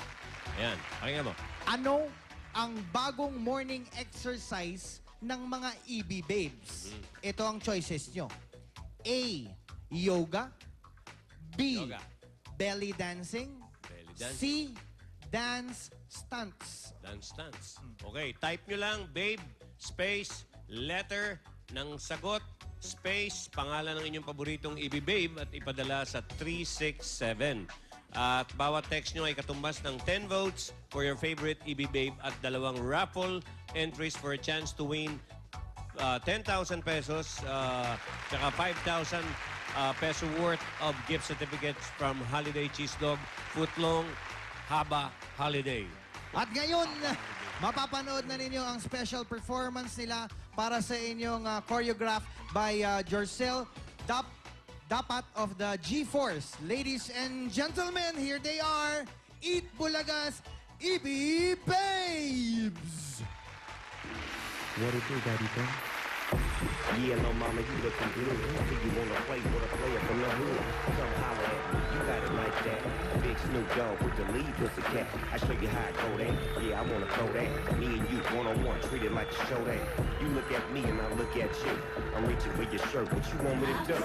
Ayan, pakinggan mo. Ano ang bagong morning exercise ng mga EB Babes? Ito ang choices nyo. A. Yoga. B. Yoga. Belly dancing. Belly dancing. C. Dance stunts. Dance stance. Okay, type nyo lang, babe, space, letter ng sagot, space, pangalan ng inyong paboritong EB Babe at ipadala sa 367. At bawat text nyo ay katumbas ng 10 votes for your favorite EB Babe at 2 raffle entries for a chance to win 10,000 pesos tsaka 5,000 peso worth of gift certificates from Holiday Cheese Dog, Footlong, Haba Holiday. At ngayon, mapapanood na ninyo ang special performance nila para sa inyong choreograph by Jorcel Dapat of the G-Force. Ladies and gentlemen, here they are, Eat Bulaga's EB Babes! What it do, Daddy Bang? Yeah, no, mama, you looking good. Think you wanna play with a player from the hood? Come holler at me, you got it like that. Big Snoop Dogg with the lead pussycat. I show you how I go that. Yeah, I wanna throw that. Me and you, one-on-one, treat it like a show that. You look at me and I look at you. I'm reaching for your shirt, what you want me to do?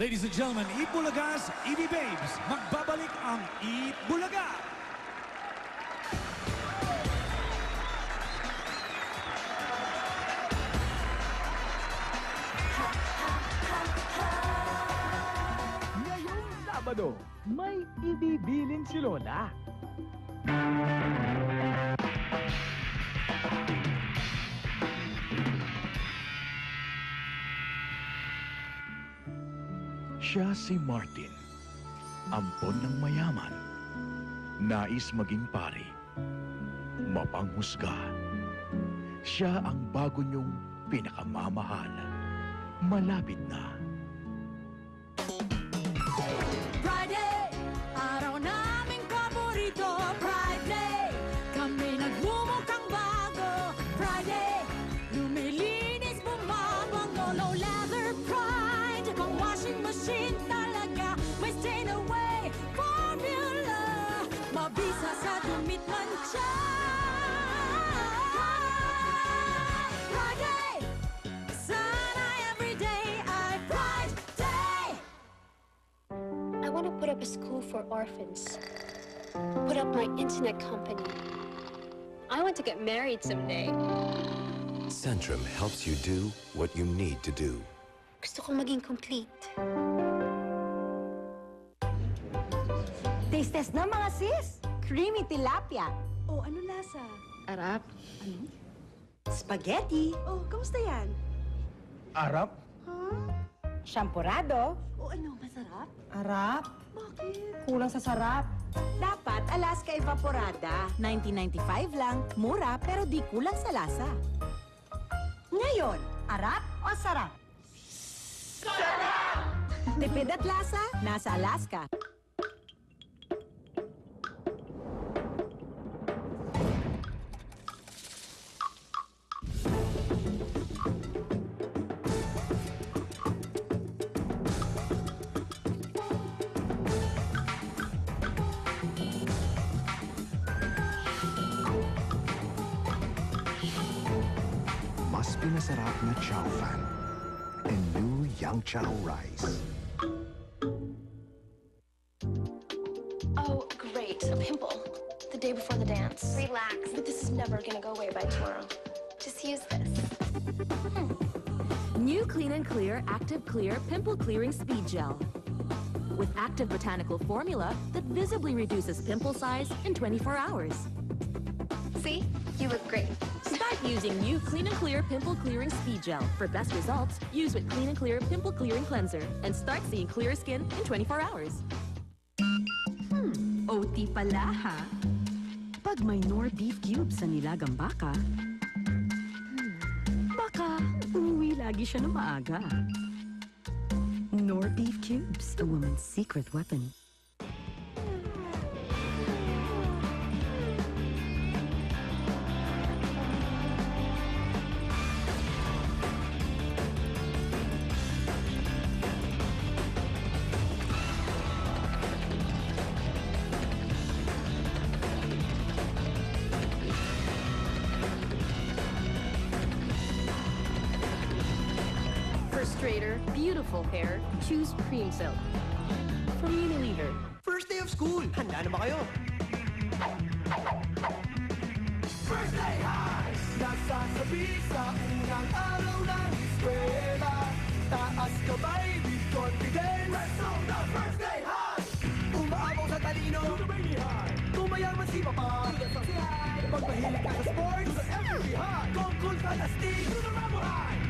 Ladies and gentlemen, Eat Bulaga's EB Babes. Magbabalik ang Eat Bulaga! Ngayong Sabado, may ibibilin si Lola. Siya si Martin, ampon ng mayaman, nais maging pari, mapanghusga. Siya ang bago niyong pinakamamahal. Malapit na. Friday, araw naming paborito. Friday, kami nagmumukhang bago. Friday, lumilinis, bumabango. Low leather pride, pang washing machine talaga. May stain away formula, mabisa sa dumit mancha. Friday, sana everyday ay Friday. I want to put up a school for orphans. Put up my internet company. I want to get married someday. Centrum helps you do what you need to do. Gusto kong maging complete. Taste test na mga sis! Creamy tilapia. Oh, ano lasa? Arap. Ano? Spaghetti. Oh, kamusta yan? Arap? Shampurado. Oh, ano? Masarap? Arap. Bakit? Kulang sa sarap. Dapat Alaska Evaporada. 1995 lang. Mura pero di kulang sa lasa. Ngayon, arap o sarap? Sarap! Tipid at lasa, nasa Alaska. Mas pinasarap na Chow Fan and new Yang Chow Rice. Oh, great. A pimple. The day before the dance. Relax. But this is never gonna go away by tomorrow. Just use this. New Clean and Clear Active Clear Pimple Clearing Speed Gel. With active botanical formula that visibly reduces pimple size in 24 hours. See? You look great. Start using new Clean and Clear Pimple Clearing Speed Gel. For best results, use with Clean and Clear Pimple Clearing Cleanser and start seeing clearer skin in 24 hours. OT pala, ha? Pag may Nor beef cubes sa nilagang baka, baka umuwi lagi siya ng maaga. Nor beef cubes, a woman's secret weapon. For straighter, beautiful hair, choose Cream Silk. From Unilever. First day of school! Handa na ba kayo? First day high! Nasasabi sa unang araw ng eskwela. Taas kamay with confidence. Let's go the first day high! Umaabaw sa talino. Kung mayaman si Papa. Pag mahilig ka sa sports. Every high! Kung cool fantastic.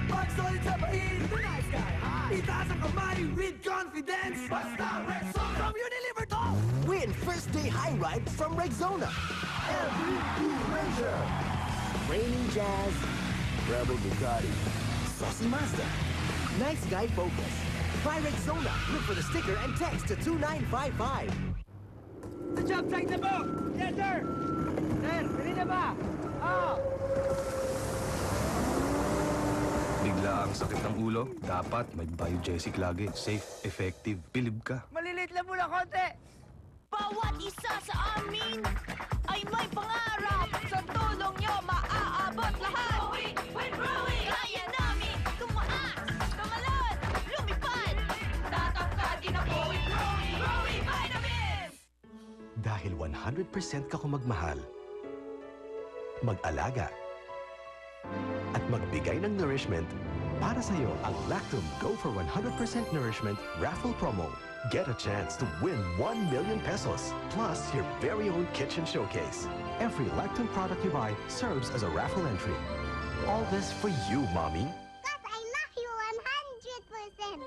Pag solid sa pain. The night sky high! Itaas ang kamay with confidence. Basta Rexona from Unilever to! Win First Day High Ride from Rexona. Every Blue Ranger. Raining Jazz. Rebel Bugatti. Saucy Mazda. Nice Guy Focus. Buy Rexona. Look for the sticker and text to 2955. Sa job site na po! Yes, sir! Sir, pili na ba? Oo! Bigla ang sakit ng ulo, dapat may Biogesic lagi. Safe, effective, bilib ka. Malilit lang muna konti! Bawat isa sa amin ay may pangarap. Sa tulong nyo, maaabot lahat. Kaya namin tumaas, tumalon, lumipad. Tatangkadin ako with Growing Vitamins! Dahil 100% ka kung magmahal, mag-alaga, at magbigay ng nourishment, para sa'yo ang Lactum Go for 100% Nourishment Raffle Promo. Get a chance to win 1 million pesos, plus your very own kitchen showcase. Every Lacton product you buy serves as a raffle entry. All this for you, Mommy. I love you 100%.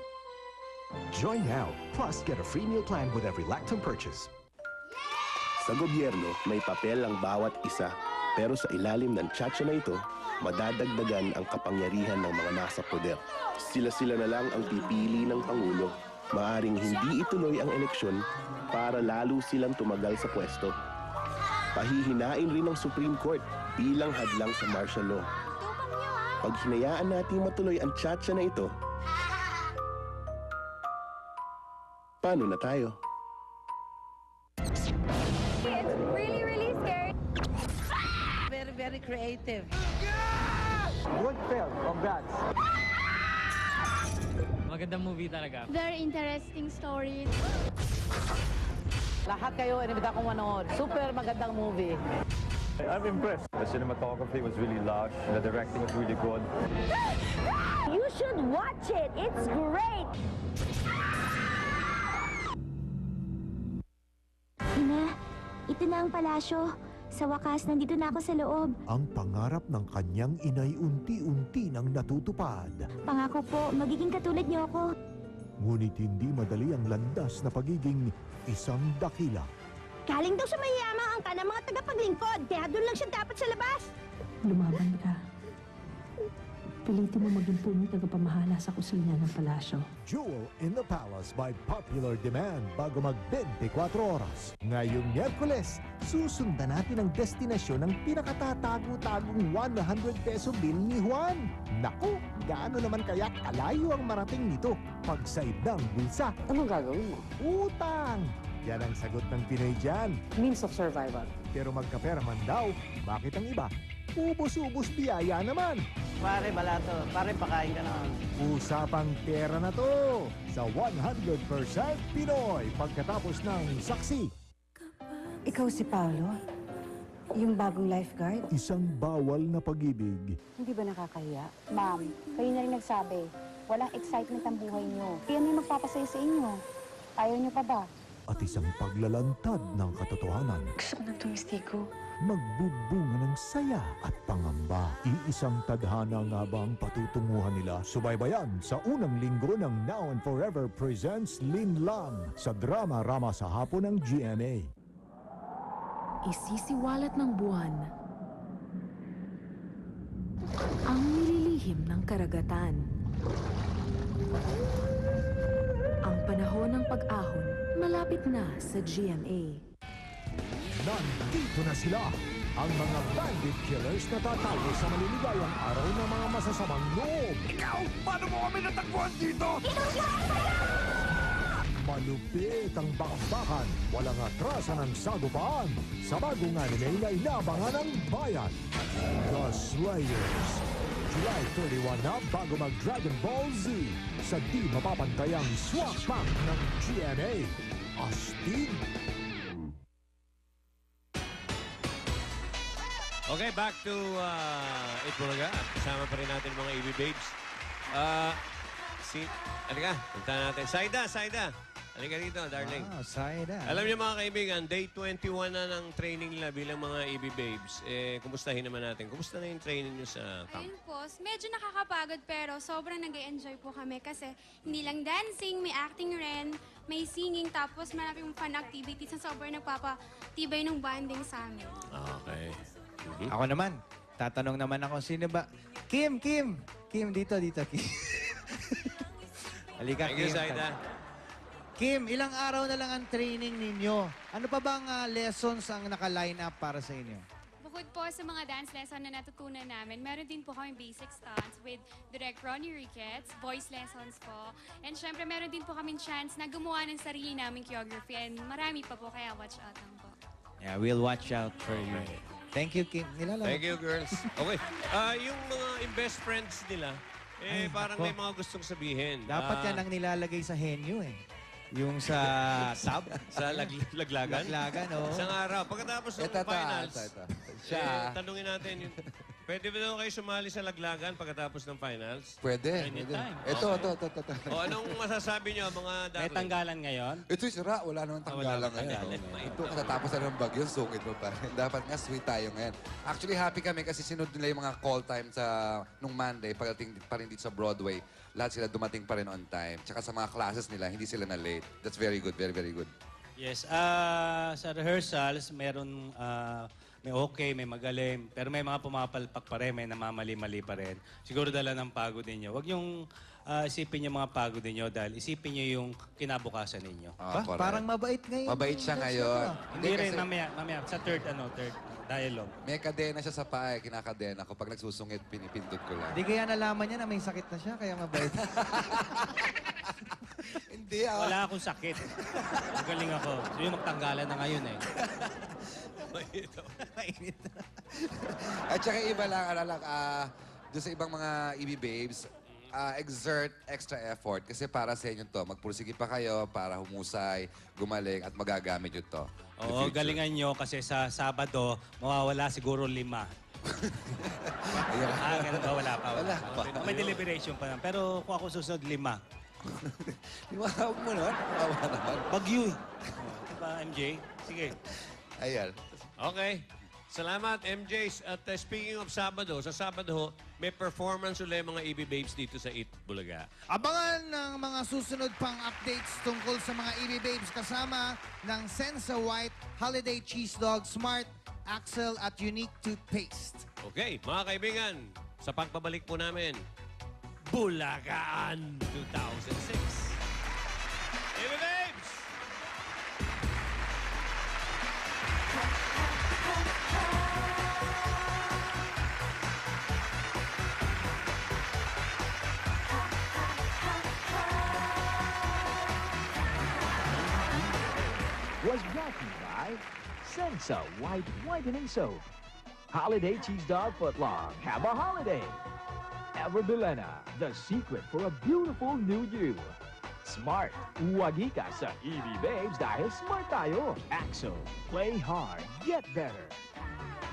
Join now, plus get a free meal plan with every Lacton purchase. Sa gobyerno, may papel ang bawat isa. Pero sa ilalim ng tsatsya na ito, madadagdagan ang kapangyarihan ng mga nasa poder. Sila-sila na lang ang pipili ng Pangulo. Maaring hindi ituloy ang eleksyon para lalo silang tumagal sa pwesto. Pahihinain rin ng Supreme Court bilang hadlang sa martial law. Pag hinayaan nating matuloy ang tsatsya na ito, paano na tayo? It's really, really scary. Very, very creative. Good film. Congrats. Magandang movie talaga. Very interesting story. Lahat kayo, inibita kong manood. Super magandang movie. I'm impressed. The cinematography was really lush. The directing was really good. You should watch it. It's great. Ina, ito na ang palasyo. Sa wakas, nandito na ako sa loob. Ang pangarap ng kanyang inay unti-unti nang natutupad. Pangako po, magiging katulad niyo ako. Ngunit hindi madali ang landas na pagiging isang dakila. Galing daw sa mayayamang ang ng mga tagapaglingkod. Kaya doon lang siya dapat sa labas. Lumaban ka. Pilitin mo maging punong tagapamahala sa kusina ng palasyo. Jewel in the Palace by popular demand bago mag 24 oras. Ngayong Miyerkules, susundan natin ang destinasyon ng pinakatatago-tagong 100 peso bill ni Juan. Naku, gaano naman kaya kalayo ang marating nito pagsaid ng bulsa? Anong gagawin mo? Utang! Yan ang sagot ng Pinoy dyan. Means of survival. Pero magkapera man daw, bakit ang iba? Ubus-ubus biyaya naman. Pare, balato. Pare, pakain ka naman. Usapang pera na to sa 100% Pinoy pagkatapos ng saksi. Ikaw si Paolo? Yung bagong lifeguard? Isang bawal na pag-ibig. Hindi ba nakakahiya? Ma'am, kayo na rin nagsabi, walang excitement ang buhay niyo. Yan yung magpapasaya sa inyo. Ayaw niyo pa ba? At isang paglalantad ng katotohanan. Gusto ko ng tumistiko. Magbubunga ng saya at pangamba. Iisang tadhana nga ba ang patutunguhan nila? Subaybayan sa unang linggo ng Now and Forever presents Linlang sa Drama Rama sa Hapon ng GMA. Isisiwalat ng buwan ang nililihim ng karagatan. Ang panahon ng pag-ahon malapit na sa GMA. Nandito na sila, ang mga bandit killers na tatago sa maliligayang araw ng mga masasamang loob. Ikaw, paano mo kami natagpuan dito? Malupit ang bakbakan, walang atrasan ng sagupaan. Sa bagong anime na inabangan ng bayan, The Slayers. July 31 na bago mag-Dragon Ball Z sa di mapapantayang swak pack ng GMA. Astig! Okay, back to Itbulaga. Kasama pa rin natin mga EB Babes. Halika, punta natin. Saida. Halika dito, darling. Saida. Alam niyo mga kaibigan, day 21 na ng training nila bilang mga EB Babes. Kumustahin naman natin. Kumusta na yung training niyo sa camp? Ayun po, medyo nakakapagod pero sobrang nag-enjoy po kami kasi hindi lang dancing, may acting rin, may singing, tapos maraming fun activities na sobrang nagpapatibay ng bonding sa amin. Okay. Ako naman, tatanong naman ako, sino ba? Kim, dito, Kim. Halika, Thank you, Kim. Saida. Kim, ilang araw na lang ang training ninyo. Ano pa bang lessons ang naka-line up para sa inyo? Bukod po sa mga dance lesson na natutunan namin, meron din po kami basic stunts with Direct Ronnie Ricketts, voice lessons po. And syempre, meron din po kami chance na gumawa ng sarili naming choreography and marami pa po, kaya watch out lang po. Yeah, we'll watch out for you. Thank you, Kim. Thank you, girls. Okay. Yung mga best friends nila, parang may mga gustong sabihin. Dapat yan ang nilalagay sa henyo eh. Yung sa tab. Sa laglagan? Laglagan, oo. Isang araw. Pagkatapos ng finals, tanungin natin yung Pwede ba daw kayo sumali sa laglagan pagkatapos ng finals? Pwede. Anytime. Ito. O anong masasabi nyo, mga darling? May tanggalan ngayon? Ito'y sira. Wala namang tanggalan ngayon. Ito, katatapos na ng bagyo, sungit mo pa rin. Dapat nga sweet tayo ngayon. Actually, happy kami kasi sinunod nila yung mga call time nung Monday, pagdating pa rin dito sa Broadway. Lahat sila dumating pa rin on time. Tsaka sa mga classes nila, hindi sila na late. That's very good, very, very good. Yes. Sa rehearsals, meron may okay, may magaling, pero may mga pumapalpak pa rin, may namamali-mali pa rin. Siguro dala ng pagod ninyo. Huwag niyong isipin yung mga pagod ninyo dahil isipin niyo yung kinabukasan ninyo. Parang mabait ngayon. Mabait siya ngayon. Hindi rin, mamaya, sa third dialogue. May kadena siya sa paa, kinakadena ko. Pag nagsusungit, pinipindot ko lang. Di kaya nalaman niya na may sakit na siya, kaya mabait. Hindi Wala akong sakit. Magaling ako. So yung magtanggalan na ngayon eh. Mainit. At saka iba lang, doon sa ibang mga EB babes, exert extra effort kasi para sa inyo to. Magpursige pa kayo para humusay, gumaling at magagamit yun to. Oo, galingan nyo kasi sa Sabado, mawawala siguro 5. Ganun ba? Wala pa. Wala pa. May deliberation pa lang. Pero kung ako susunod, 5. Huwag mo nun. Kawawa naman. Bagyo eh. Diba, MJ? Sige. Ayan. Okay. Salamat, MJ. At speaking of Sabado, sa Sabado, may performance ulit mga EB Babes dito sa Eat Bulaga. Abangan ng mga susunod pang updates tungkol sa mga EB Babes kasama ng Sensa White, Holiday Cheese Dog, Smart, Axel at Unique Toothpaste. Okay, mga kaibigan, sa pagbabalik po namin, Bulagaan 2006. EB Babes! Was brought to you by Sensa White Whitening Soap, Holiday Cheese Dog Footlong, have a holiday. Everbilena, the secret for a beautiful new you. Smart, wagi ka sa EB Babes dahil smart tayo. Axel, play hard, get better.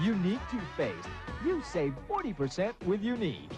Unique Toothpaste, you save 40% with Unique.